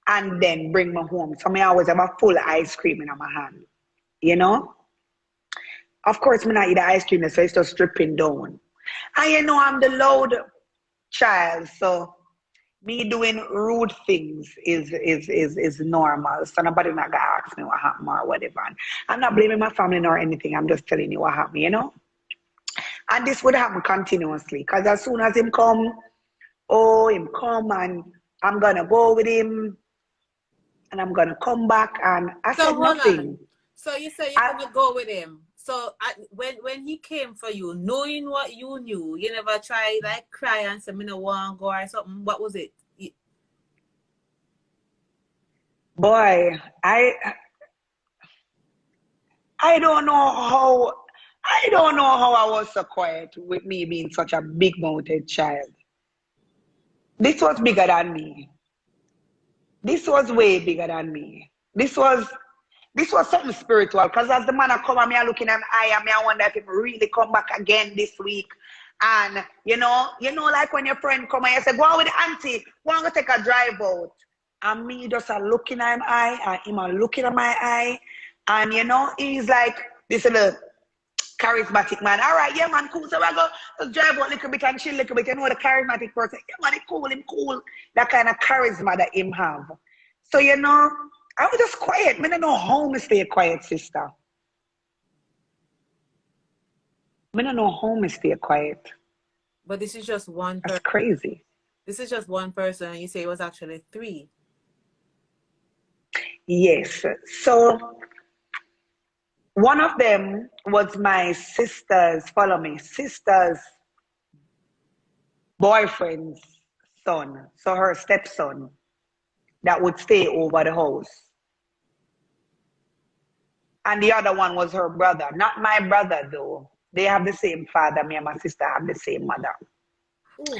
and then bring me home. So me always have a full ice cream in my hand, you know? Of course, me not eat the ice cream, so it's just dripping down. And I'm the loud child, so me doing rude things is normal. So nobody not gonna ask me what happened or whatever. And I'm not blaming my family nor anything. I'm just telling you what happened, And this would happen continuously. Because as soon as him come, oh, him come and I'm going to go with him and I'm going to come back. And I So said hold nothing. on. So you say you're gonna go with him. So when he came for you, knowing what you knew, you never try like cry and say me no want go or something. What was it? Boy, I don't know how I was so quiet with me being such a big mounted child. This was bigger than me. This was way bigger than me. This was something spiritual. Because as the man I come at me, I looking at my eye, and me, I wonder if he really come back again this week. And you know, like when your friend come and you say, go on with the auntie, go on go take a drive out. And me just looking at my eye, and him looking at my eye. And you know, he's like this little charismatic man. All right, yeah, man, cool. So I go just drive out a little bit and chill a little bit. You know, the charismatic person. Yeah, man, him cool. That kind of charisma that him have. So, you know, I was just quiet. I don't know how to stay quiet, sister. I don't know how to stay quiet. But this is just one person. That's crazy. This is just one person, and you say it was actually 3. Yes. So one of them was my sister's boyfriend's son. So her stepson that would stay over the house. And the other one was her brother. Not my brother though. They have the same father. Me and my sister have the same mother. Ooh.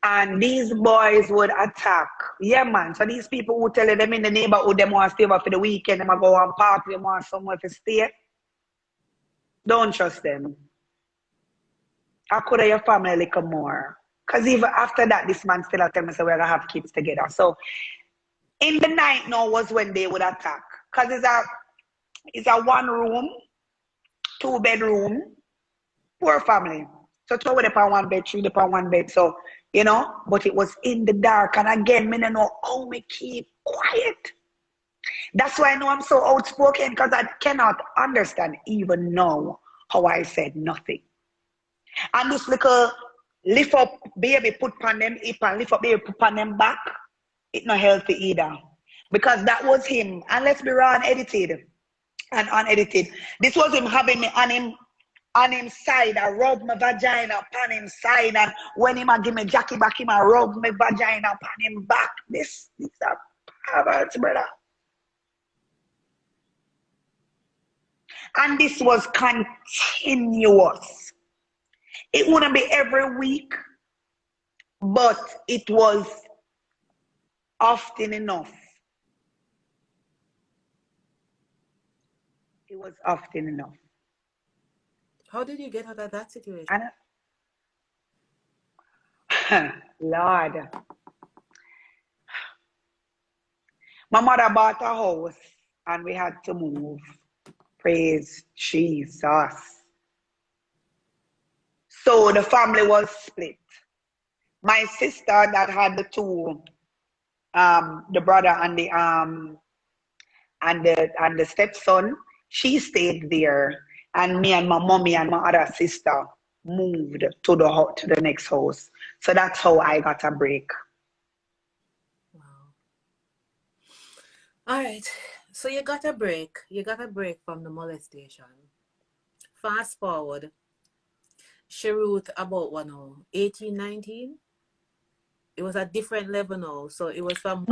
And these boys would attack. Yeah, man. So these people would tell them in the neighborhood they want to stay over for the weekend, they want to go on party, they want somewhere to stay. Don't trust them. I could have your family a little more. Because even after that, this man still tell me, so we're going to have kids together. So in the night now was when they would attack. Because it's a 1 room, 2 bedroom, poor family. So 2 of them on 1 bed, 3 of them on 1 bed. So, you know, but it was in the dark. And again, I don't know how me keep quiet. That's why I know I'm so outspoken, because I cannot understand even now how I said nothing. And this little lift up baby put on them hip and lift up baby put on them back, it's not healthy either. Because that was him. And let's be raw and edited. And unedited. This was him having me on him side. I rub my vagina upon him side. And when him give me Jackie back, him I rub my vagina upon him back. This is a pervert, brother. And this was continuous. It wouldn't be every week, but it was often enough. It was often enough. How did you get out of that situation? Lord. My mother bought a house and we had to move. Praise Jesus. So the family was split. My sister that had the 2, the brother and the stepson, she stayed there. And me and my mommy and my other sister moved to the next house. So that's how I got a break. Wow. All right. So you got a break. You got a break from the molestation. Fast forward. Sherrod about 18, 19. It was a different level now. So it was from...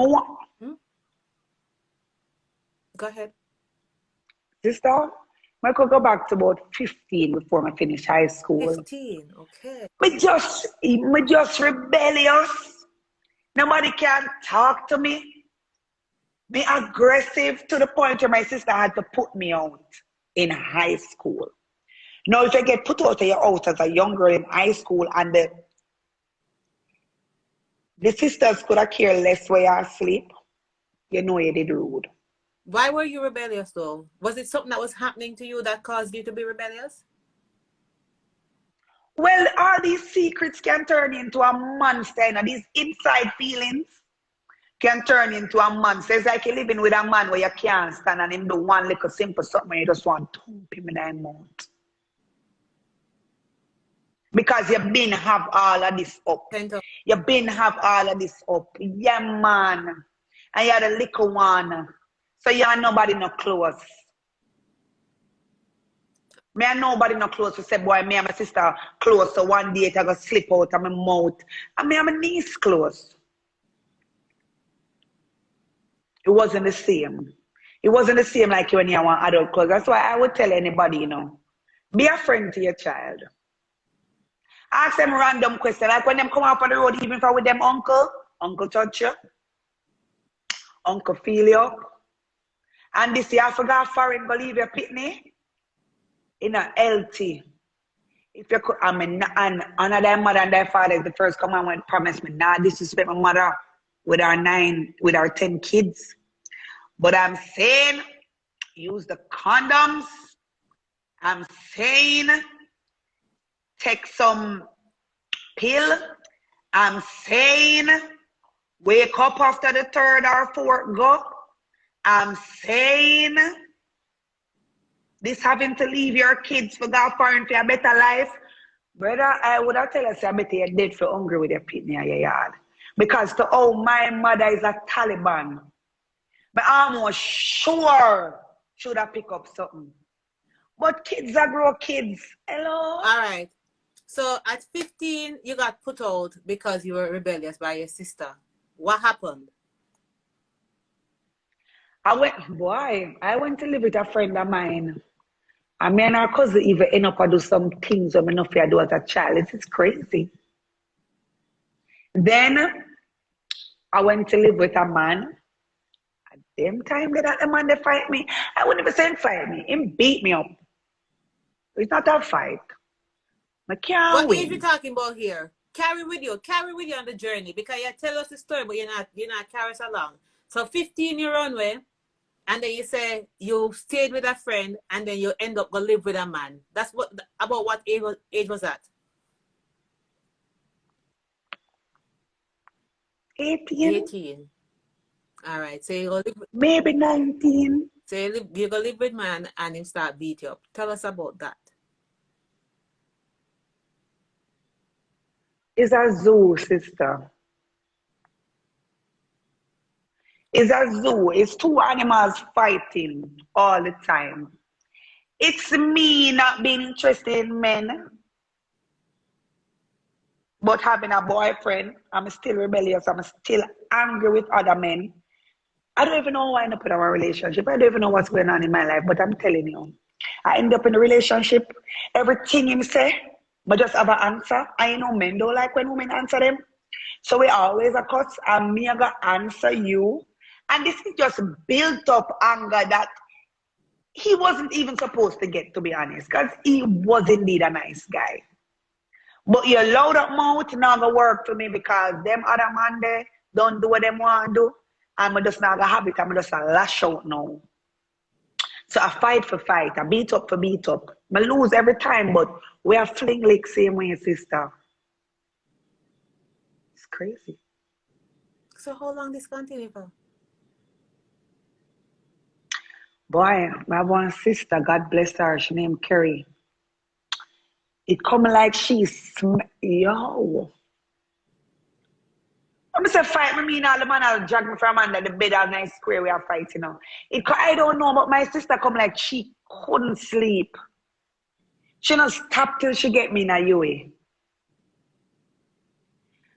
Go ahead. Sister, I could go back to about 15 before I finish high school. 15, okay. Me just rebellious. Nobody can talk to me. Me aggressive to the point where my sister had to put me out in high school. Now, if you get put out of your house as a young girl in high school and the sisters could have cared less where you sleep, you know you did rude. Why were you rebellious though? Was it something that was happening to you that caused you to be rebellious? Well, all these secrets can turn into a monster, and these inside feelings can turn into a monster. It's like you're living with a man where you can't stand and him do one little simple something and you just want to thump him in the mouth. Because you've been have all of this up. You've been have all of this up. Yeah, man. And you're the little one. So you're nobody no close. Me and nobody no close. We say, boy, me and my sister close. So one day I go slip out of my mouth. And me and my niece close. It wasn't the same. It wasn't the same like when you want adult close. That's why I would tell anybody, you know, be a friend to your child. Ask them random questions. Like when them come out on the road, even if I with them uncle touch you, uncle feel you. And this year I forgot foreign, go leave your pitney in a LT. If you could, I mean, and another mother and their father is the first commandment promise me, nah, disrespect my mother with our 10 kids. But I'm saying, use the condoms. I'm saying, take some pill. I'm saying, wake up after the third or fourth go. I'm saying, this having to leave your kids for go foreign for a better life. Brother, I would have tell us I bet you're dead for hungry with your pitney in your yard. Because to my mother is a Taliban. But I'm almost sure should I pick up something. But kids are grow kids. Hello? All right. So at 15, you got put out because you were rebellious by your sister. What happened? I went to live with a friend of mine. And me and our cousin even end up and do some things that I know I do as a child. It's crazy. Then I went to live with a man. At the same time that the man they fight me, I wouldn't even say fight me. He beat me up. It's not a fight. I can't What win. age we talking about here? Carry with you on the journey, because you tell us the story, but you're not carry us along. So 15 you run away, and then you say you stayed with a friend, and then you end up going to live with a man. That's about what age was that? 18. All right. So you go live maybe 19. So you go live with man and him start beat you up. Tell us about that. It's a zoo, sister. It's a zoo. It's two animals fighting all the time. It's me not being interested in men, but having a boyfriend. I'm still rebellious. I'm still angry with other men. I don't even know why I end up in a relationship. I don't even know what's going on in my life, but I'm telling you. I end up in a relationship. Everything him say, but just have an answer. I know men don't like when women answer them. So we always a cuss, and me I got answer you. And this is just built up anger that he wasn't even supposed to get, to be honest, because he was indeed a nice guy. But your loud up mouth not gonna work for me, because them other man there don't do what them want to do. I'm just not gonna have it. I'm just a lash out now. So I fight for fight. I beat up for beat up. I lose every time, but we are fling like same way, sister. It's crazy. So how long this continue for? Boy, my one sister, God bless her, she named Kerry. It come like she's, yo. I'm say fight me, mean all the man will drag me from under the bed all nice square we are fighting now. I don't know, but my sister come like she couldn't sleep. She don't stop till she get me in a UE.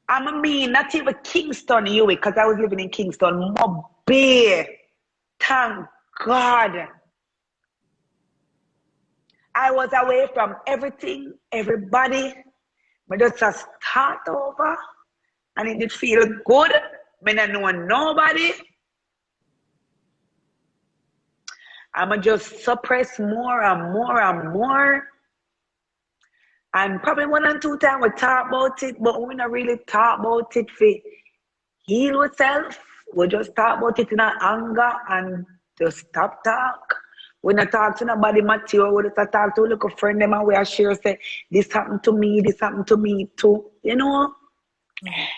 I mean, not even Kingston UE, because I was living in Kingston. Mobile. Thank God. I was away from everything, everybody. I just start over. And it did feel good. I don't know nobody. I'ma just suppress more and more and more. And probably 1 or 2 times we talk about it, but we not really talk about it for heal ourselves. We just talk about it in our anger and just stop talk. We not talk to nobody mature. We just talk to a little friend them and we are sure say, this happened to me too. You know?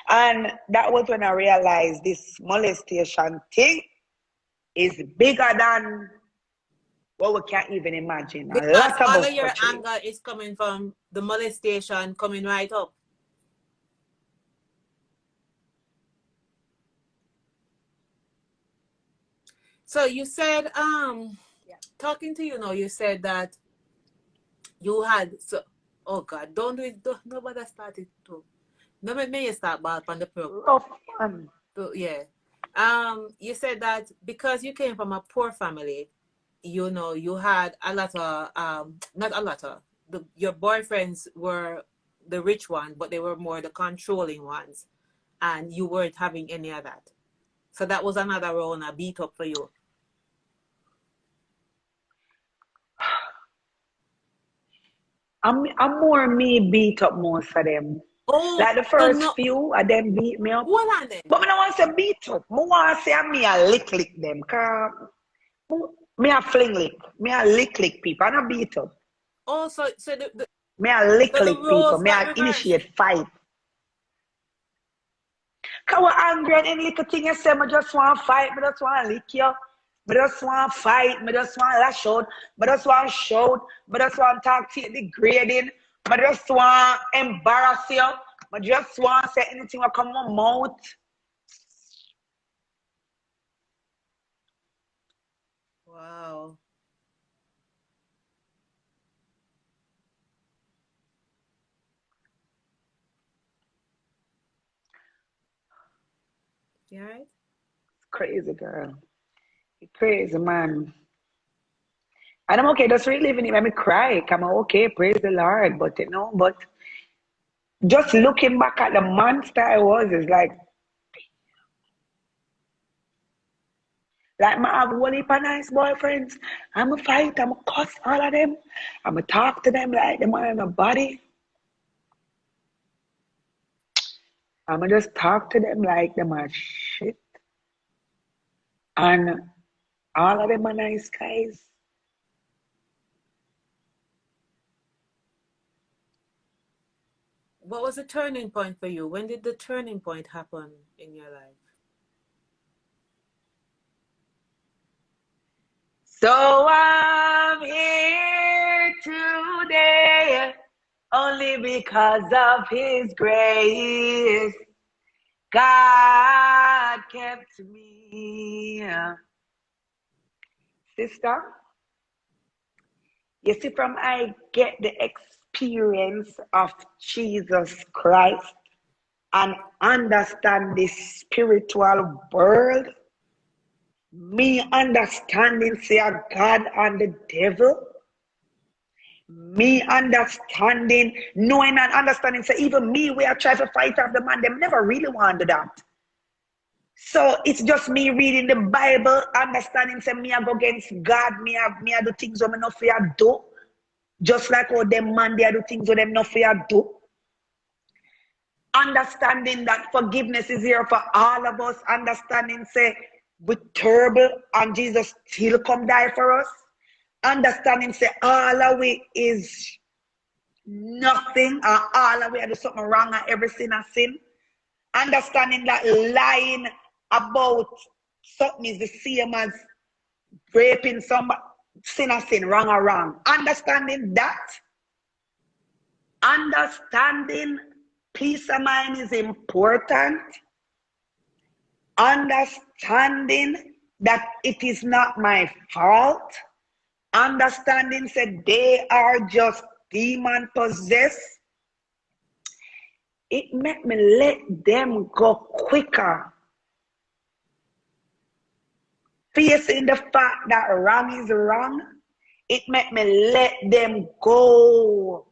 And that was when I realized this molestation thing is bigger than what we can't even imagine. A Because lot of all us of your actually. anger is coming from the molestation coming right up. So you said, talking to you now, you said that you had, so, oh God, don't do it, nobody started to. No, make me start back on the program. Rough one. So, yeah. You said that because you came from a poor family, you know, you had a lot of, not a lot of, your boyfriends were the rich one, but they were more the controlling ones, and you weren't having any of that. So that was another round a beat up for you. I'm more me beat up most of them. Oh, Like the so first no, few of them beat me up. hold on then. But I don't want to say beat up. I want to say me a lick them. Cause me a fling lick. Me a lick people. I don't beat up. Oh, so Me a lick so the people. roles Me got a reversed. initiate fight. Cause we're angry and any little thing you say, I just want to fight. I just want to lick you. I just want to fight. I just want to lash out. I just want to shout. I just want to talk to you degrading. I just want to embarrass you. I just want to say anything that come out my mouth. Wow. You all right? Crazy girl. Crazy man. And I'm okay, just reliving it. Let me cry. I'm okay, praise the Lord. But but just looking back at the monster I was is like I have one heap of nice boyfriends. I'm a fight, I'm a cuss all of them. I'm a talk to them like them are in a body. I'm a just talk to them like them are shit. And all of them are nice guys. What was the turning point for you? When did the turning point happen in your life? So I'm here today only because of His grace. God kept me. Sister, you see, from I get the experience of Jesus Christ and understand the spiritual world, me understanding say a God and the devil, me understanding, knowing and understanding say even me where I try to fight off the man, them never really wanted that. So it's just me reading the Bible, understanding say me I go against God, me I do things that me no fear do. Just like how them man they do things that them no fear do. Understanding that forgiveness is here for all of us, understanding say we terrible and Jesus still come die for us. Understanding say all of we is nothing and all of we do something wrong and every sin a sin. Understanding that lying about something is the same as raping somebody, sin a sin, wrong or wrong. Understanding that. Understanding peace of mind is important. Understanding that it is not my fault. Understanding that they are just demon possessed. It made me let them go quicker. Facing the fact that wrong is wrong, it made me let them go.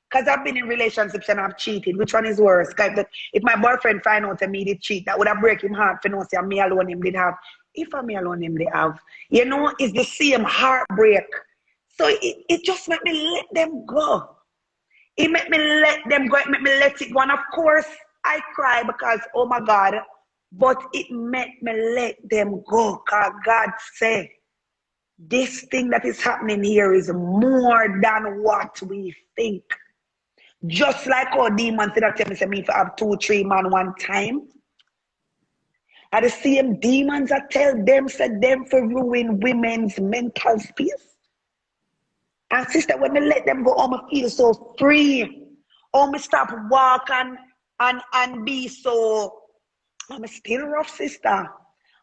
Because I've been in relationships and I've cheated. Which one is worse? If my boyfriend find out that me did cheat, that would have break him heart for no say me alone him did have. If I me alone him did have. You know, it's the same heartbreak. So it just made me let them go. It made me let them go. It made me let it go. And of course, I cry because, oh my God. But it made me let them go. Because God said, this thing that is happening here is more than what we think. Just like how demons did tell me, say me if I have 2-3 man one time. And the same demons that tell them, say them for ruin women's mental space. And sister, when me let them go, oh, me feel so free. Oh, me stop walking and be so, I'm still rough, sister.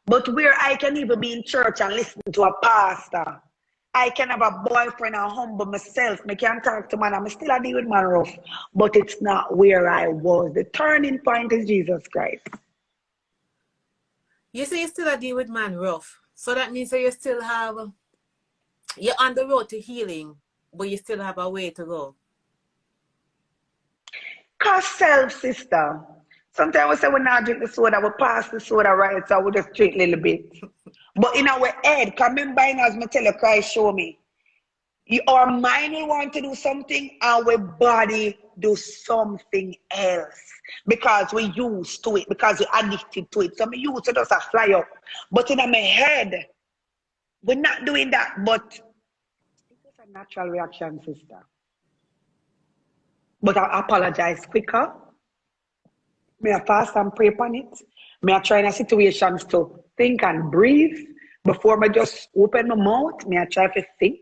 But where I can even be in church and listen to a pastor, I can have a boyfriend and humble myself. I can talk to man. I'm still a deal with man rough. But it's not where I was. The turning point is Jesus Christ. You say you still a deal with man rough. So that means that you still have, you're on the road to healing, but you still have a way to go. Cause self, sister. Sometimes we say we not drink the soda, we pass the soda right, so we just drink a little bit. But in our head, come remember, as me tell you, Christ show me. Our mind will want to do something, our body do something else. Because we used to it, because we're addicted to it. So we used to just a fly up. But in my head, we're not doing that, but it's just a natural reaction, sister. But I apologize quicker. May I fast and pray upon it. May I try in a situations to think and breathe before I just open my mouth. May I try to think.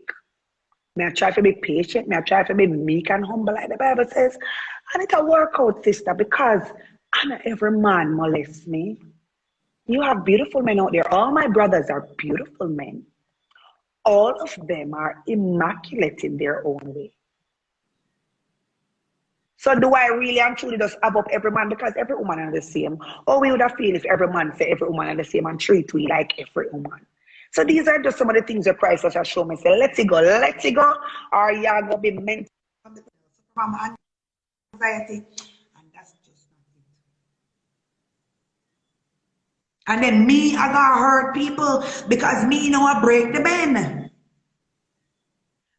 May I try to be patient. May I try to be meek and humble like the Bible says. And it'll work out, sister, because I know every man molests me. You have beautiful men out there. All my brothers are beautiful men. All of them are immaculate in their own way. So do I really and truly just have up every man? Because every woman are the same. How we would have feel if every man say every woman are the same and treat we like every woman? So these are just some of the things that Christ has shown me. Say, let it go, or you're going to be mental from anxiety. And that's just not it. And then me, I got hurt people because me know I break the men.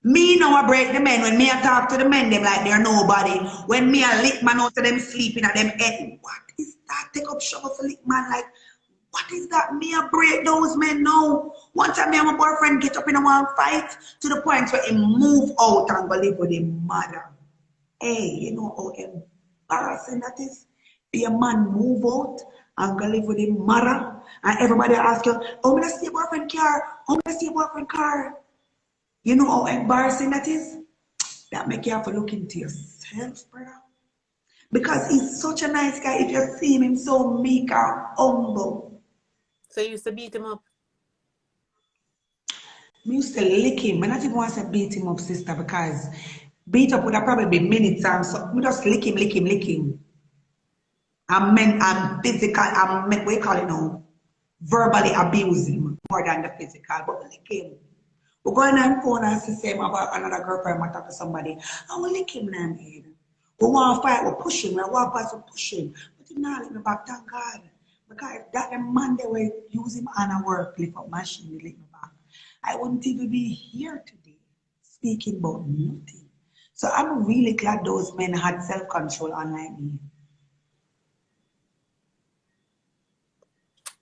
Me know I break the men. When me I talk to the men, them like they're nobody. When me I lick man out of them sleeping at them head. What is that? Take up shovel for lick man like, what is that? Me I break those men now. One time me and my boyfriend get up in a one fight to the point where he move out and go live with his mother. Hey, you know how embarrassing that is? Be a man move out and go live with his mother. And everybody ask you, oh, I'm going to see your boyfriend car. Oh, I'm going to see your boyfriend car. You know how embarrassing that is? That make you have to look into yourself, brother. Because he's such a nice guy. If you see him so meek and humble. So you used to beat him up? Me used to lick him. I not even want to beat him up, sister, because beat up would have probably been minutes and so we just lick him. I'm physical, what you call it now? Verbally abuse him more than the physical, but lick him. We're going on phone and say about another girlfriend might talk to somebody. I will lick him in the head. We want to fight, we push him, we walk past, we push him. But he not let me back, thank God. Because if that the man they were use him on a work, lift up machine, they let me back. I wouldn't even be here today speaking about nothing. So I'm really glad those men had self-control unlike me.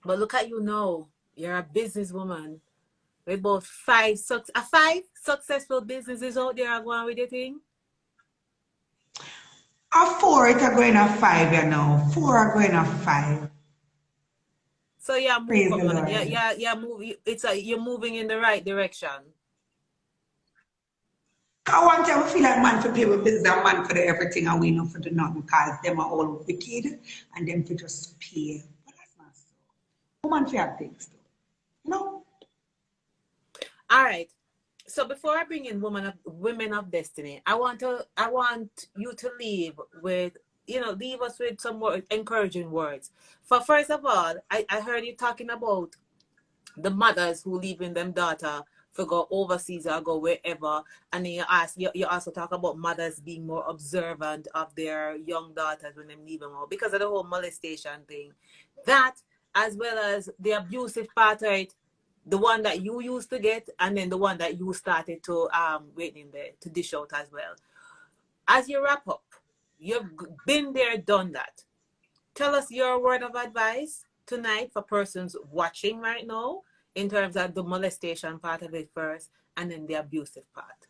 But look at you now. You're a businesswoman. With about five successful businesses out there are going with your thing. A 4 it are going at 5, you know. 4 are going at 5. So you're Praise moving, the man. Lord. You're moving in the right direction. I want to feel like man for people business and man for the everything and we know for the nothing because them are all wicked and them to just pay. But that's not so. Woman for have things too. You know? All right. So before I bring in women of destiny, I want you to leave us with some more encouraging words. For first of all, I heard you talking about the mothers who leaving them daughter to go overseas or go wherever, and then you also talk about mothers being more observant of their young daughters when they leave them out because of the whole molestation thing. That, as well as the abusive part of it, the one that you used to get, and then the one that you started to to dish out as well. As you wrap up, you've been there, done that. Tell us your word of advice tonight for persons watching right now in terms of the molestation part of it first, and then the abusive part.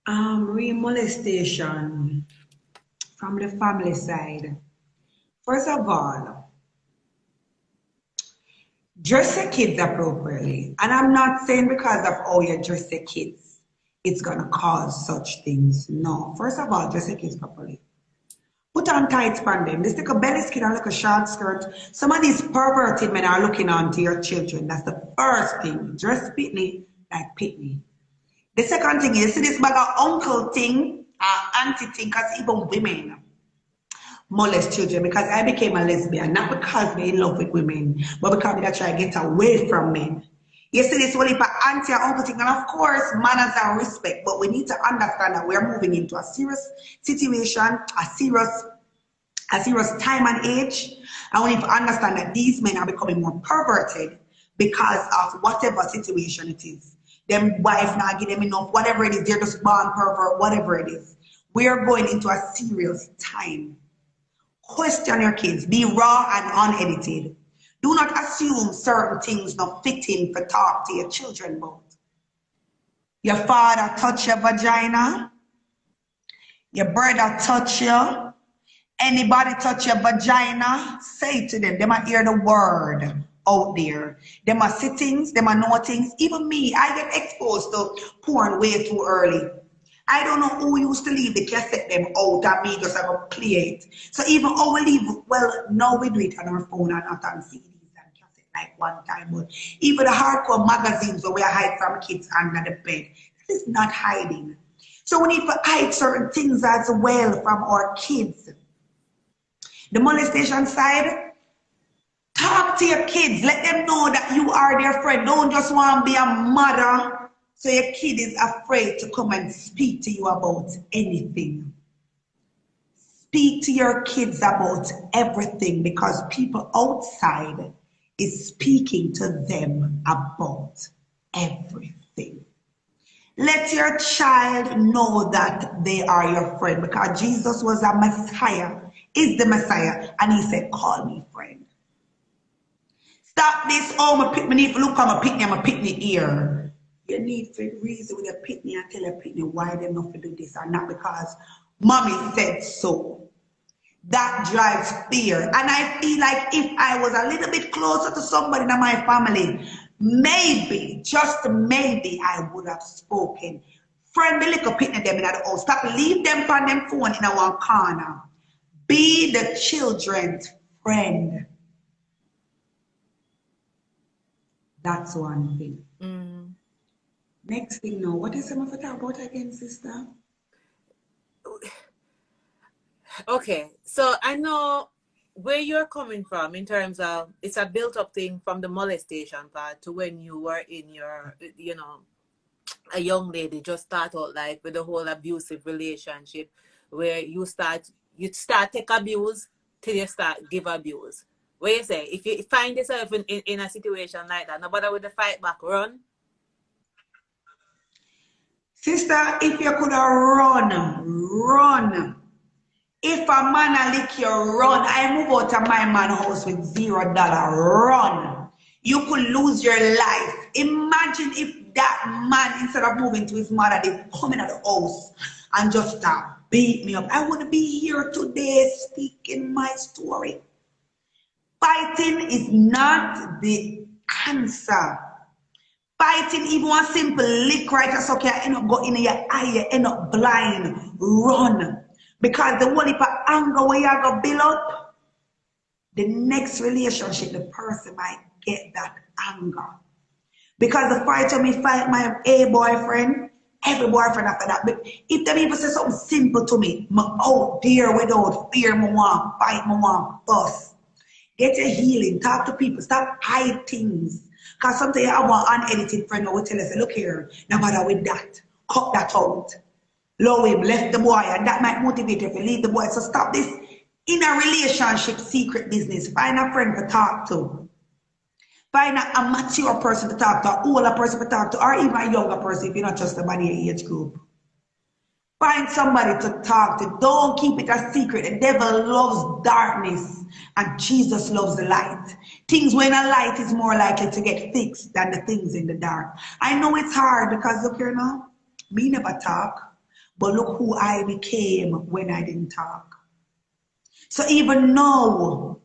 Molestation from the family side. First of all, Dress your kids appropriately. And I'm not saying because of how you dress your kids, it's going to cause such things. No. First of all, dress your kids properly. Put on tights on them. They stick a belly skin or like a short skirt. Some of these perverted men are looking on to your children. That's the first thing. Dress pitney like pitney. The second thing is, see this bag of uncle thing, auntie thing, because even women molest children, because I became a lesbian, not because they're in love with women, but because they try to get away from men. You see this only for auntie and uncle thing, and of course, manners and respect, but we need to understand that we're moving into a serious situation, a serious time and age, and we need to understand that these men are becoming more perverted because of whatever situation it is. Them wife not give them enough, whatever it is, they're just born pervert, whatever it is. We are going into a serious time. Question your kids. Be raw and unedited. Do not assume certain things not fitting for talk to your children about. Your father touch your vagina. Your brother touch you. Anybody touch your vagina, say to them. They might hear the word out there. Them are sittings, them are know things. Even me, I get exposed to porn way too early. I don't know who used to leave the cassette them out and me just have a play it. So even how we leave, well, now we do it on our phone and not on CDs and cassette like one time. But even the hardcore magazines where we hide from kids under the bed, that is not hiding. So we need to hide certain things as well from our kids. The molestation side, talk to your kids. Let them know that you are their friend. Don't just want to be a mother so your kid is afraid to come and speak to you about anything. Speak to your kids about everything because people outside is speaking to them about everything. Let your child know that they are your friend because Jesus was a Messiah, is the Messiah, and he said, call me friend. Stop this, oh, my need to look on my pitney, I'm a pitney ear. You need to reason with your pitney and tell your pitney why they not to do this and not because mommy said so. That drives fear. And I feel like if I was a little bit closer to somebody in my family, maybe, just maybe, I would have spoken. Friend, the little pitney them in the house. Stop, leave them on them phone in one corner. Be the children's friend. That's one thing. Next thing now, what is some of it about again, sister? Okay, so I know where you're coming from in terms of it's a built-up thing from the molestation part to when you were in your, you know, a young lady just start out like with the whole abusive relationship where you start take abuse till you start give abuse. Where you say if you find yourself in a situation like that, nobody with the fight back, run. Sister, if you could have run. If a man a lick you, run. I move out of my man house with $0. Run. You could lose your life. Imagine if that man, instead of moving to his mother, they come in at the house and just start beat me up. I want to be here today speaking my story. Fighting is not the answer. Fighting, even one simple lick right so okay, end up go in your eye, you end up blind. Run. Because the whole heap of anger where you go build up, the next relationship, the person might get that anger. Because the fight when me fight my boyfriend, every boyfriend after that. But if them people say something simple to me, I'm out there without fear, I want fight, I want fuss. Get your healing, talk to people, stop hide things. Because sometimes I want unedited friend who will tell us, look here, no matter with that, cut that out. Low him, left the boy, and that might motivate you to leave the boy. So stop this in a relationship secret business. Find a friend to talk to. Find a mature person to talk to, an older person to talk to, or even a younger person if you're not just about your age group. Find somebody to talk to. Don't keep it a secret. The devil loves darkness and Jesus loves the light. Things when a light is more likely to get fixed than the things in the dark. I know it's hard because look here now, me never talk, but look who I became when I didn't talk. So even now,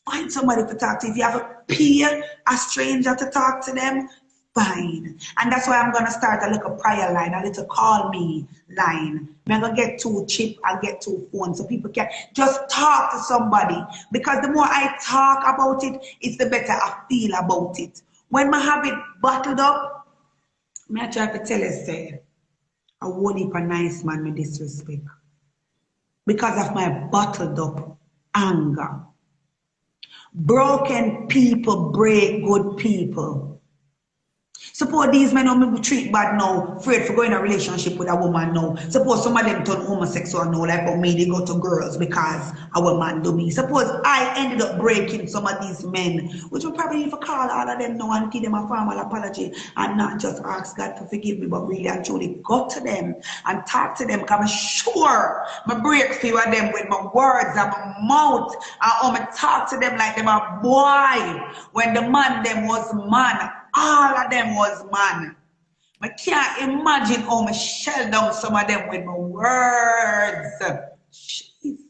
find somebody to talk to. If you have pay a stranger to talk to them, fine. And that's why I'm going to start a little prayer line, a little call me line. I'm going to get 2 chip and get 2 phones so people can just talk to somebody. Because the more I talk about it, it's the better I feel about it. When I have it bottled up, I try to tell you, say, I won't heap a nice man with disrespect. Because of my bottled up anger. Broken people break good people. Suppose these men don't be treat bad now, afraid for going in a relationship with a woman now. Suppose some of them turn homosexual now, like for me, they go to girls because a woman do me. Suppose I ended up breaking some of these men, which will probably need to call all of them now and give them a formal apology and not just ask God to forgive me, but really and truly go to them and talk to them because I'm sure I break few of them with my words and my mouth and I talk to them like them a boy when the man them was man. All of them was man. I can't imagine how I shell down some of them with my words. Jesus.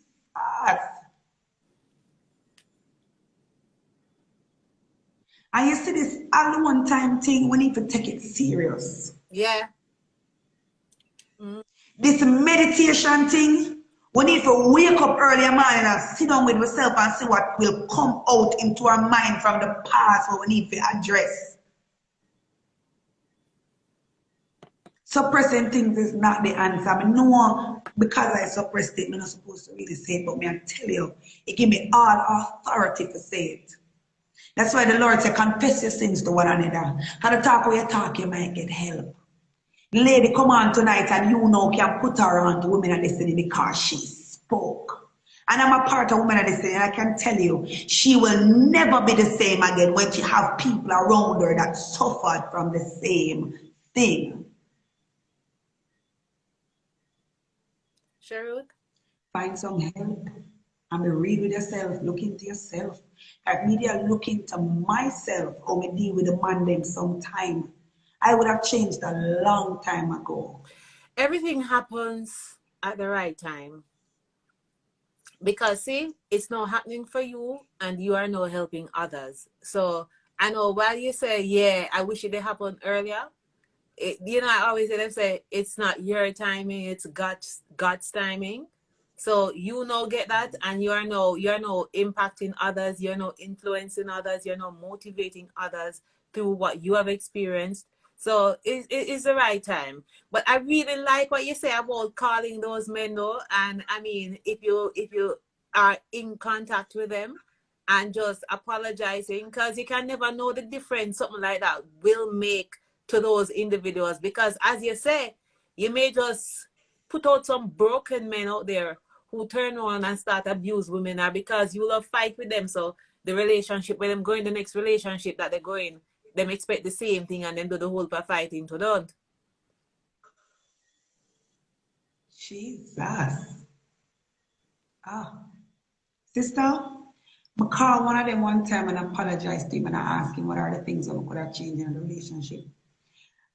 And you see this all one time thing, we need to take it serious. Yeah. This meditation thing, we need to wake up early morning and sit down with ourselves and see what will come out into our mind from the past, what we need to address. Suppressing things is not the answer. I know because I suppressed it, I'm not supposed to really say it, but I tell you, it give me all authority to say it. That's why the Lord said, confess your sins to one another. Because the talk where you talk, you might get help. The lady come on tonight and you know can put her on to Women of Destiny because she spoke. And I'm a part of Women of Destiny and I can tell you, she will never be the same again when she have people around her that suffered from the same thing. Sherrod? Find some help and be real with yourself. Look into yourself. Like me, I look into myself or me deal with the man them sometime. I would have changed a long time ago. Everything happens at the right time. Because see, it's not happening for you and you are not helping others. So I know while you say, yeah, I wish it had happened earlier, I always say it's not your timing, it's God's timing. So get that, and you're no impacting others, you're no influencing others, you're no motivating others through what you have experienced. So it's the right time. But I really like what you say about calling those men though. And I mean, if you are in contact with them and just apologizing, because you can never know the difference something like that will make to those individuals. Because as you say, you may just put out some broken men out there who turn on and start abuse women, or because you love fight with them. So the relationship, when them going the next relationship that they're going, them expect the same thing and then do the whole fighting to don't. Jesus. Sister, I called one of them one time and apologized to him and I asked him what are the things that we could have changed in the relationship.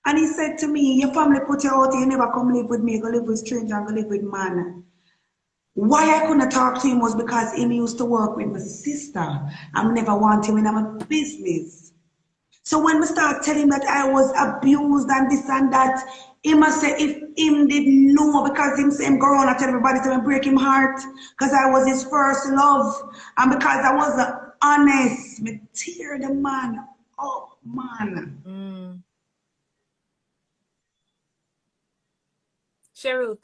And he said to me, your family put you out, you never come live with me, go live with stranger, go live with man. Why I couldn't talk to him was because he used to work with my sister. I never want him in my business. So when we start telling him that I was abused and this and that, he must say if him didn't know because him say him go around and tell everybody to break him heart because I was his first love and because I wasn't honest, me tear the man up, man. Sherrod,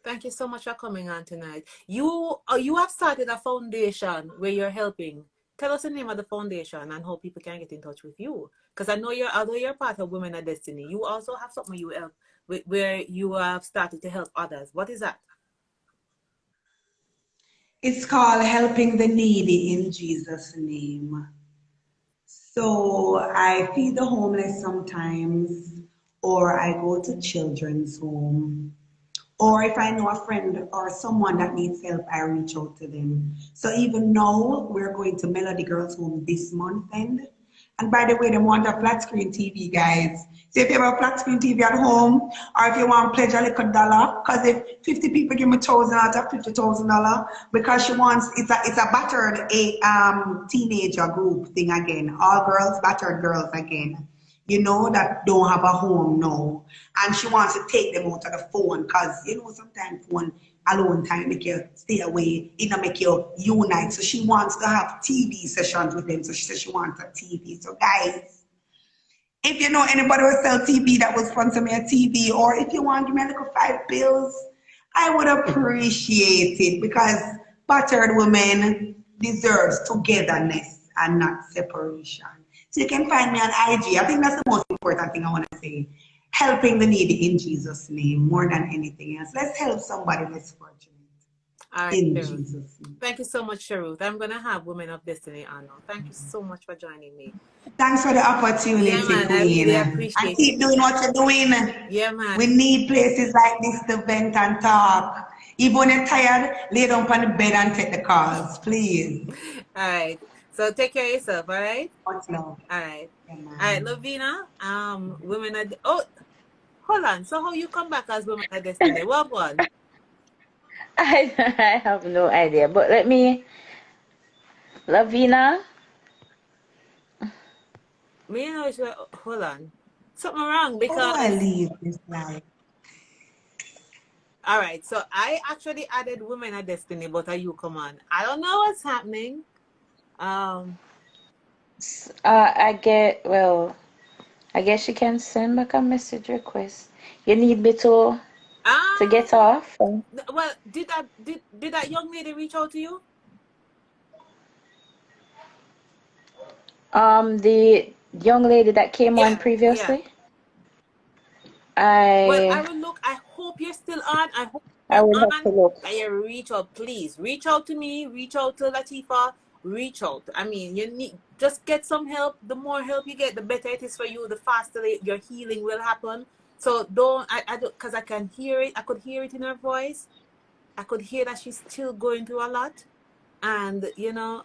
thank you so much for coming on tonight. You have started a foundation where you're helping. Tell us the name of the foundation and how people can get in touch with you. Because I know although you're part of Women of Destiny, you also have something you help with, where you have started to help others. What is that? It's called Helping the Needy in Jesus' name. So I feed the homeless sometimes, or I go to children's home. Or if I know a friend or someone that needs help, I reach out to them. So even now, we're going to Melody Girls Home this month end. And by the way, they want a flat screen TV, guys. So if you have a flat screen TV at home, or if you want to pledge a little dollar, because if 50 people give me $1,000 out of $50,000, because she wants, it's a battered teenager group thing again. All girls, battered girls again. You know, that don't have a home now. And she wants to take them out of the phone, because, you know, sometimes phone alone time make you stay away, it don't make you unite. So she wants to have TV sessions with them. So she says she wants a TV. So guys, if you know anybody who sell TV that will sponsor me a TV, or if you want to give me a little $5, I would appreciate it, because battered women deserves togetherness and not separation. So you can find me on IG. I think that's the most important thing I want to say. Helping the needy in Jesus' name more than anything else. Let's help somebody less fortunate. All right, In Sherrod. Jesus' name. Thank you so much, Sherrod. I'm going to have Women of Destiny on now. Thank you so much for joining me. Thanks for the opportunity, Yeah, man, I Queen. really And appreciate keep it. doing what you're doing. Yeah, man. We need places like this to vent and talk. Even when you're tired, lay down on the bed and take the calls, please. All right. So take care of yourself, all right? Much love. All right. Yeah, All right, man. Lovina, Women of... Oh, hold on. So how you come back as Women of Destiny? What one? I have no idea, but let me, Lavina. Me, you know, hold on. Something wrong How do I because... leave this life? All right, so I actually added Women of Destiny, but are you come on? I don't know what's happening. Well, I guess you can send back a message request. You need me to get off? Well, did that young lady reach out to you? The young lady that came on Yeah, yeah. previously. Well, I I will look. I hope you're still on. I hope I you're will have to on. look. That you reach out, please. Reach out to me. Reach out to Latifa. Reach out. I mean, you need just get some help. The more help you get, the better it is for you. The faster your healing will happen. So don't. I don't, because I can hear it. I could hear it in her voice. I could hear that she's still going through a lot, and you know,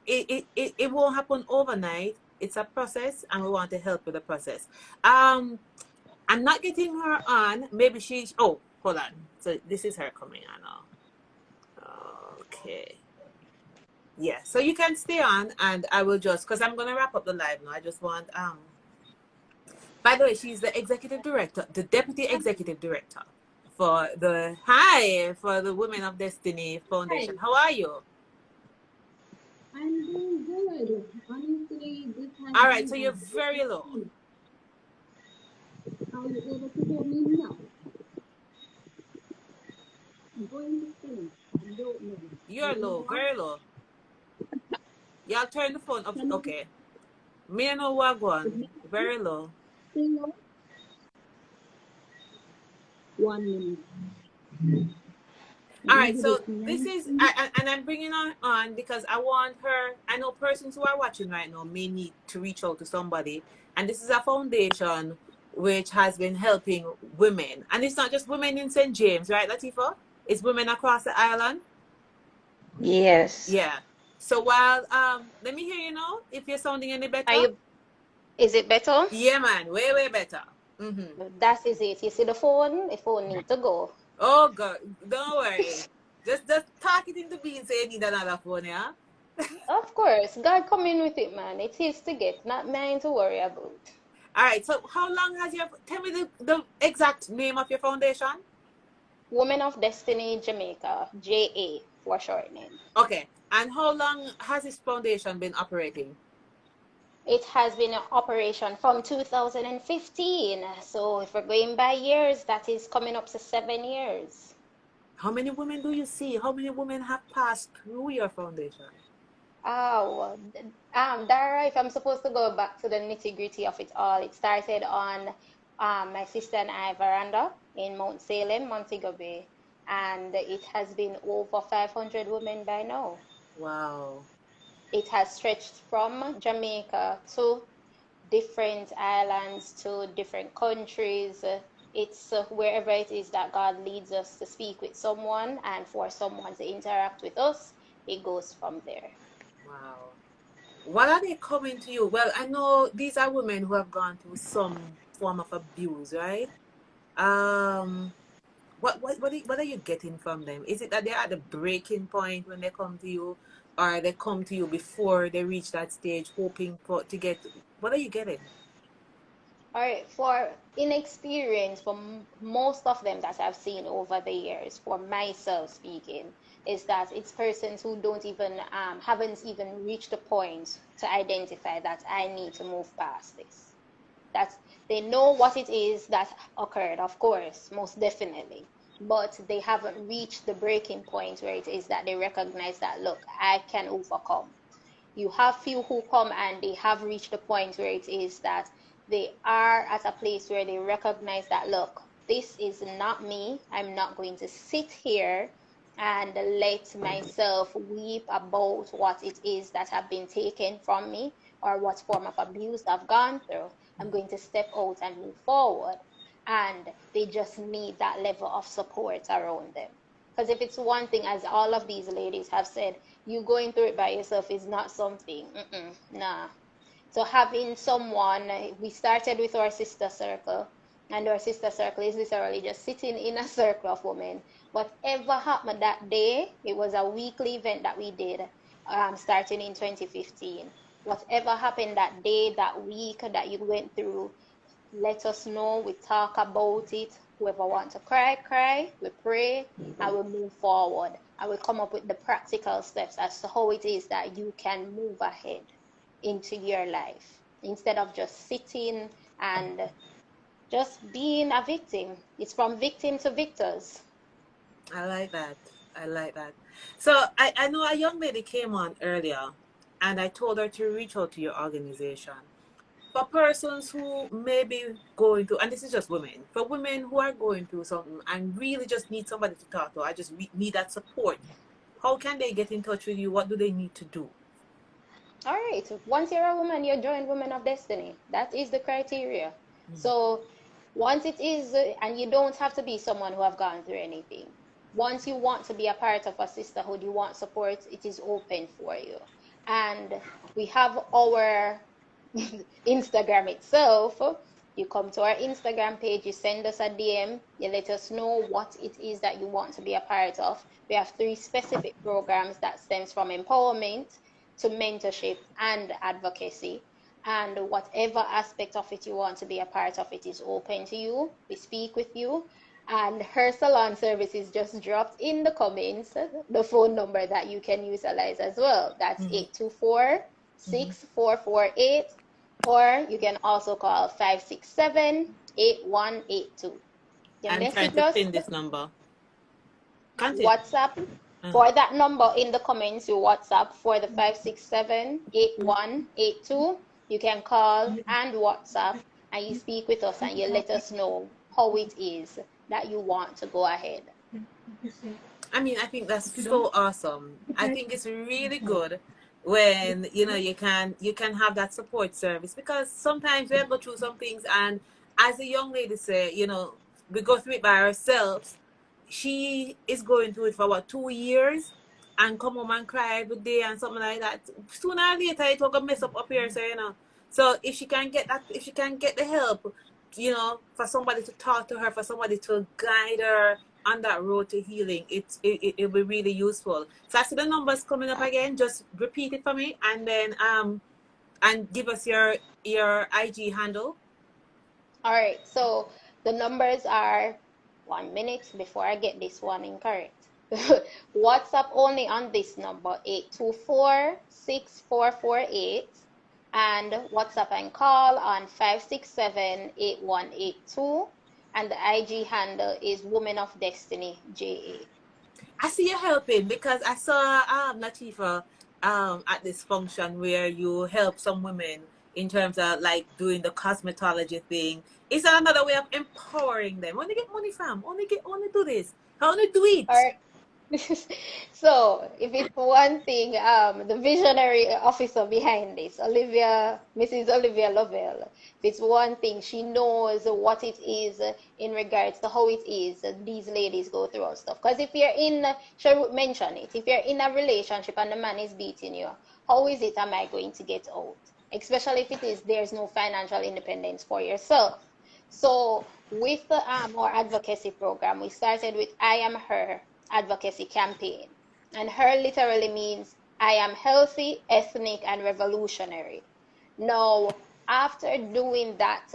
it won't happen overnight. It's a process, and we want to help with the process. I'm not getting her on. Maybe she's... Oh, hold on. So this is her coming on now. Okay. Yeah. So you can stay on, and I will just... Because I'm going to wrap up the live now. I just want... By the way, she's the executive director, the deputy executive director for the... Hi! For the Women of Destiny Foundation. How are you? I'm doing good. Honestly, this has All right. been So a you're great very low. week. Are you able to hear me now? I'm going to finish. I don't know. You're low. Very low. Y'all turn the phone up. Can you Okay. Me no wagwan. Very low. still know? 1 minute. All right, Maybe so this this next is, thing. and I'm bringing on because I want her. I know persons who are watching right now may need to reach out to somebody, and this is a foundation which has been helping women, and it's not just women in St. James, right, Latifa? It's women across the island. Yes. Yeah. So while let me hear you now if you're sounding any better. Is it better? Yeah, man, way better. That is it. You see the phone need to go. Oh God, don't worry. Just talk it into being. Say you need another phone, yeah. Of course, God come in with it, man. It's his to get, not mine to worry about. All right. So how long has your... Tell me the exact name of your foundation. Women of Destiny Jamaica, JA for short name. Okay. And how long has this foundation been operating? It has been in operation from 2015. So if we're going by years, that is coming up to 7 years. How many women do you see? How many women have passed through your foundation? Oh, Dara, if I'm supposed to go back to the nitty-gritty of it all, it started on my sister and I veranda in Mount Salem, Montego Bay, and it has been over 500 women by now. Wow. It has stretched from Jamaica to different islands to different countries. It's wherever it is that God leads us to speak with someone and for someone to interact with us, it goes from there. Wow. what are they coming to you? Well, I know these are women who have gone through some form of abuse, right? Um, what are you getting from them? Is it that they're at the breaking point when they come to you, or they come to you before they reach that stage, hoping for to get? What are you getting? All right, for inexperience, for most of them that I've seen over the years, for myself speaking, is that it's persons who don't even haven't even reached the point to identify that I need to move past this. That they know what it is that occurred, of course, most definitely, but they haven't reached the breaking point where it is that they recognize that, look, I can overcome. You have few who come and they have reached the point where it is that they are at a place where they recognize that, look, this is not me. I'm not going to sit here and let myself weep about what it is that have been taken from me or what form of abuse I've gone through. I'm going to step out and move forward. And they just need that level of support around them. Because if it's one thing, as all of these ladies have said, you going through it by yourself is not something. Nah. So having someone, we started with our sister circle, and our sister circle is literally just sitting in a circle of women. Whatever happened that day, it was a weekly event that we did, starting in 2015. Whatever happened that day, that week that you went through, let us know. We talk about it. Whoever wants to cry, cry. We pray and we move forward. And we come up with the practical steps as to how it is that you can move ahead into your life instead of just sitting and just being a victim. It's from victim to victors. I like that. I like that. So I know a young lady came on earlier, and I told her to reach out to your organization for persons who may be going through, and this is just women, for women who are going through something and really just need somebody to talk to. I just need that support. How can they get in touch with you? What do they need to do? All right. Once you're a woman, you're joined Women of Destiny. That is the criteria. So once it is, and you don't have to be someone who have gone through anything. Once you want to be a part of a sisterhood, you want support, it is open for you. And we have our Instagram itself. You come to our Instagram page, you send us a DM, you let us know what it is that you want to be a part of. We have 3 specific programs that stems from empowerment to mentorship and advocacy. And whatever aspect of it you want to be a part of, it is open to you. We speak with you. And her salon service is just dropped in the comments, the phone number that you can utilize as well. That's 824-6448, or you can also call 567-8182. You can I'm trying message to us, pin this number. Continue. WhatsApp. For that number in the comments, you WhatsApp for the 567-8182. You can call and WhatsApp, and you speak with us and you let us know how it is that you want to go ahead. I mean, I think that's so awesome. I think it's really good when you can have that support service, because sometimes we go through some things, and as the young lady said, we go through it by ourselves. She is going through it for what, 2 years, and come home and cry every day and something like that. Sooner or later it will go mess up here, so. So if she can get that, if she can get the help, for somebody to talk to her, for somebody to guide her on that road to healing, it'll be really useful. So I see the numbers coming up again. Just repeat it for me, and then and give us your IG handle. All right, so the numbers are, 1 minute before I get this one incorrect. WhatsApp only on this number, 824-6448, and WhatsApp and call on 567-8182, and the IG handle is Women of Destiny JA. I see you helping, because I saw Latifa at this function where you help some women in terms of like doing the cosmetology thing. It's another way of empowering them. Only get money from, only do this. Only do it. All right. So, if it's one thing, the visionary officer behind this, Mrs. Olivia Lovell, if it's one thing, she knows what it is in regards to how it is these ladies go through stuff. Because if you're Sherrod mentioned it, if you're in a relationship and the man is beating you, how is it am I going to get out? Especially if it is there's no financial independence for yourself. So with the our advocacy program, we started with I Am Her advocacy campaign. And her literally means I am healthy, ethnic, and revolutionary. Now, after doing that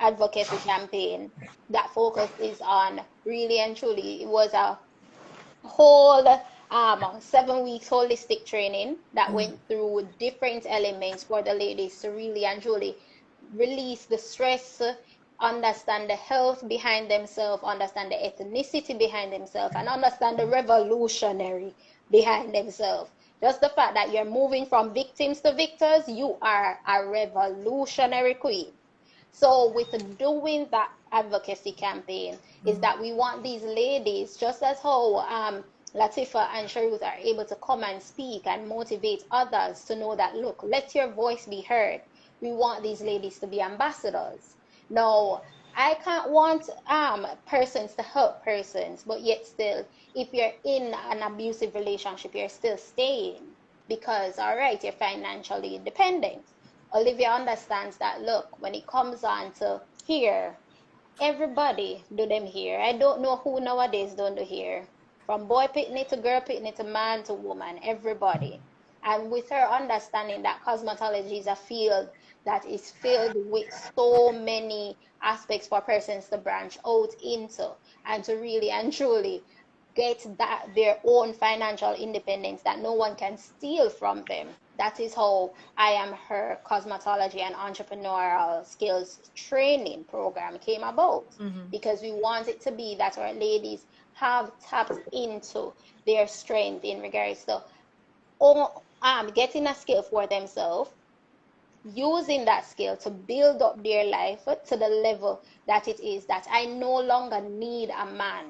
advocacy campaign, that focus is on really and truly, it was a whole 7 weeks holistic training that went through different elements for the ladies to really and truly release the stress, understand the health behind themselves, understand the ethnicity behind themselves, and understand the revolutionary behind themselves. Just the fact that you're moving from victims to victors, you are a revolutionary queen. So with doing that advocacy campaign is that we want these ladies, just as how Latifa and Sherrod are able to come and speak and motivate others to know that, look, let your voice be heard. We want these ladies to be ambassadors. Now, I can't want persons to help persons, but yet still, if you're in an abusive relationship, you're still staying because, all right, you're financially independent. Olivia understands that, look, when it comes on to here, everybody do them here. I don't know who nowadays don't do here. From boy picnic to girl picnic to man to woman, everybody. And with her understanding that cosmetology is a field that is filled with so many aspects for persons to branch out into and to really and truly get that their own financial independence that no one can steal from them. That is how I Am Her cosmetology and entrepreneurial skills training program came about, because we want it to be that our ladies have tapped into their strength in regards to getting a skill for themselves, using that skill to build up their life to the level that it is that I no longer need a man.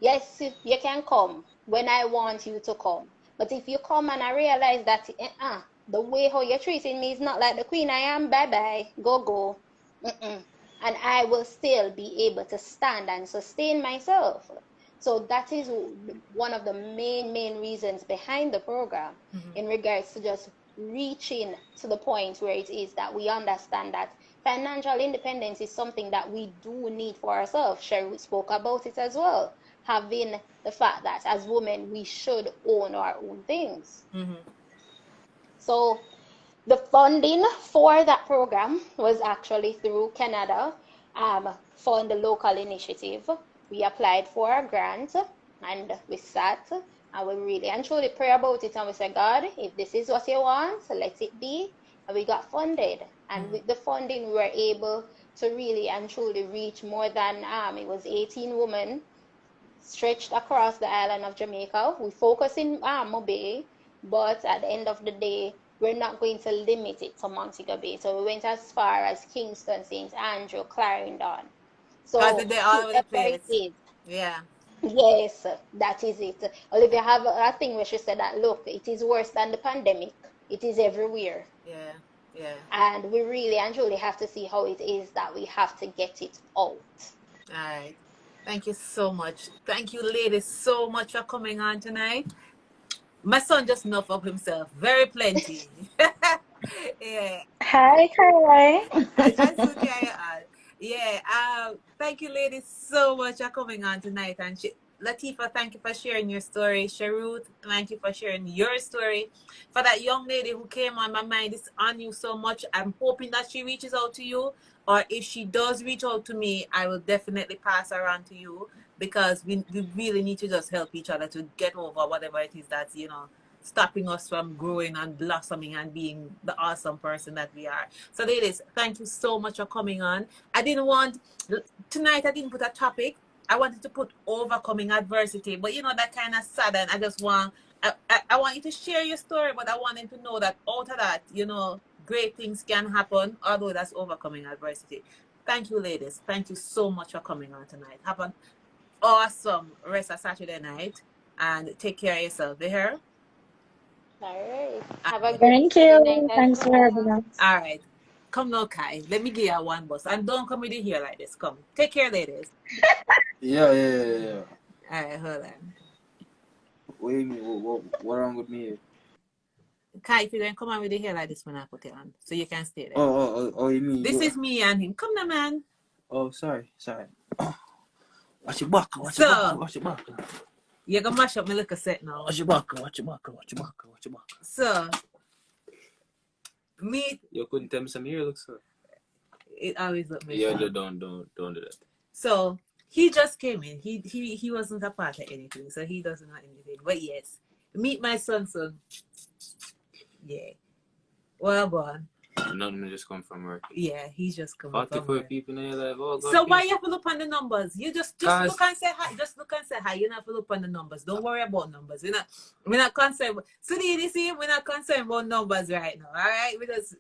Yes, you can come when I want you to come. But if you come and I realize that the way how you're treating me is not like the queen I am, bye-bye, go. And I will still be able to stand and sustain myself. So that is one of the main reasons behind the program in regards to just reaching to the point where it is that we understand that financial independence is something that we do need for ourselves. Sherrod spoke about it as well, having the fact that as women we should own our own things. So the funding for that program was actually through Canada, for the local initiative. We applied for a grant and we sat and we really and truly pray about it and we said, God, if this is what you want, let it be. And we got funded. And with the funding, we were able to really and truly reach more than, it was 18 women stretched across the island of Jamaica. We focus in Mobile, but at the end of the day, we're not going to limit it to Montego Bay. So we went as far as Kingston, St. Andrew, Clarendon. Because So they're all over the whoever it place. is, Yeah. yes, that is it. Olivia have a thing where she said that, look, it is worse than the pandemic. It is everywhere. Yeah. And we really and truly have to see how it is that we have to get it out. All right. Thank you so much. Thank you, ladies, so much for coming on tonight. My son just enough of himself. Very plenty. Yeah. Hi, Kai. I still carry on. Yeah. Thank you, ladies, so much for coming on tonight. And Latifa, thank you for sharing your story. Sherrod, thank you for sharing your story. For that young lady who came on, my mind is on you so much. I'm hoping that she reaches out to you. Or if she does reach out to me, I will definitely pass her on to you, because we really need to just help each other to get over whatever it is that's, stopping us from growing and blossoming and being the awesome person that we are. So ladies, thank you so much for coming on. Tonight I didn't put a topic. I wanted to put overcoming adversity, but that kind of sad, and I just want, I want you to share your story, but I want them to know that out of that, great things can happen, although that's overcoming adversity. Thank you, ladies. Thank you so much for coming on tonight. Have an awesome rest of Saturday night and take care of yourself. You hear? All right. Have a great Thank Saturday night you. as Thanks for well. having us. All right. Come now, Kai. Let me give you one bus. And don't come with it here like this. Come. Take care, ladies. Yeah. All right, hold on. What do you mean? What wrong with me? Kai, if you're going to come on with the hair like this when I put it on, so you can stay there. Oh, you mean This is me and him. Come now, man. Oh, sorry. Watch your back, So, watch your back. You're going to mash up my little set now. Watch your back. So, me, You couldn't tell me some hair looks good. it always look me. Yeah, don't do that. So, he just came in. He wasn't a part of anything, so he doesn't know anything. But yes, meet my son. Yeah. Well, boy. Nothing just come from work. Yeah, he's just coming 44 from work. people in your life. Oh, God, So why you have to look on the numbers? You just Cause- look and say hi. Just look and say hi. You don't have to look on the numbers. Don't worry about numbers. We're not concerned. So you see, we're not concerned about numbers right now. All right, because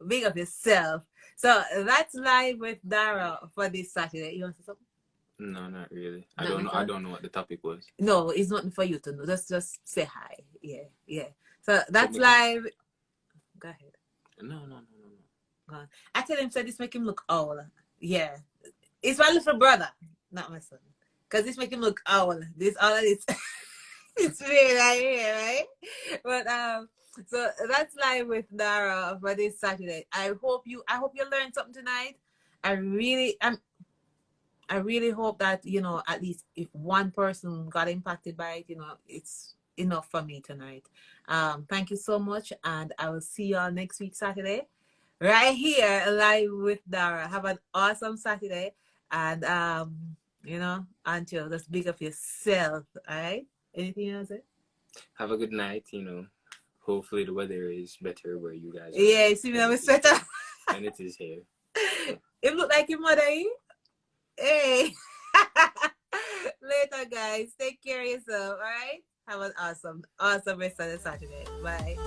big of yourself. So that's live with Dara for this Saturday. You want to say something? No, not really. Not I don't know what the topic was. No, it's nothing for you to know. Just say hi. Yeah. So that's So live. Go ahead. No. Go on. I tell him, so this make him look old. Yeah. It's my little brother, not my son. Because this make him look old. All of this. It's weird right here, right? But so that's live with Dara for this Saturday. I hope you learned something tonight. I really hope that, at least if one person got impacted by it, it's enough for me tonight. Thank you so much, and I will see y'all next week Saturday right here live with Dara. Have an awesome Saturday, and until just big up yourself. All right, anything else? Have a good night. Hopefully the weather is better where you guys are. Yeah, you see me, I'm a sweater. And it is here. It look like your mother, eh? Hey. Later, guys. Take care of yourself, all right? Have an awesome rest of the Saturday. Bye.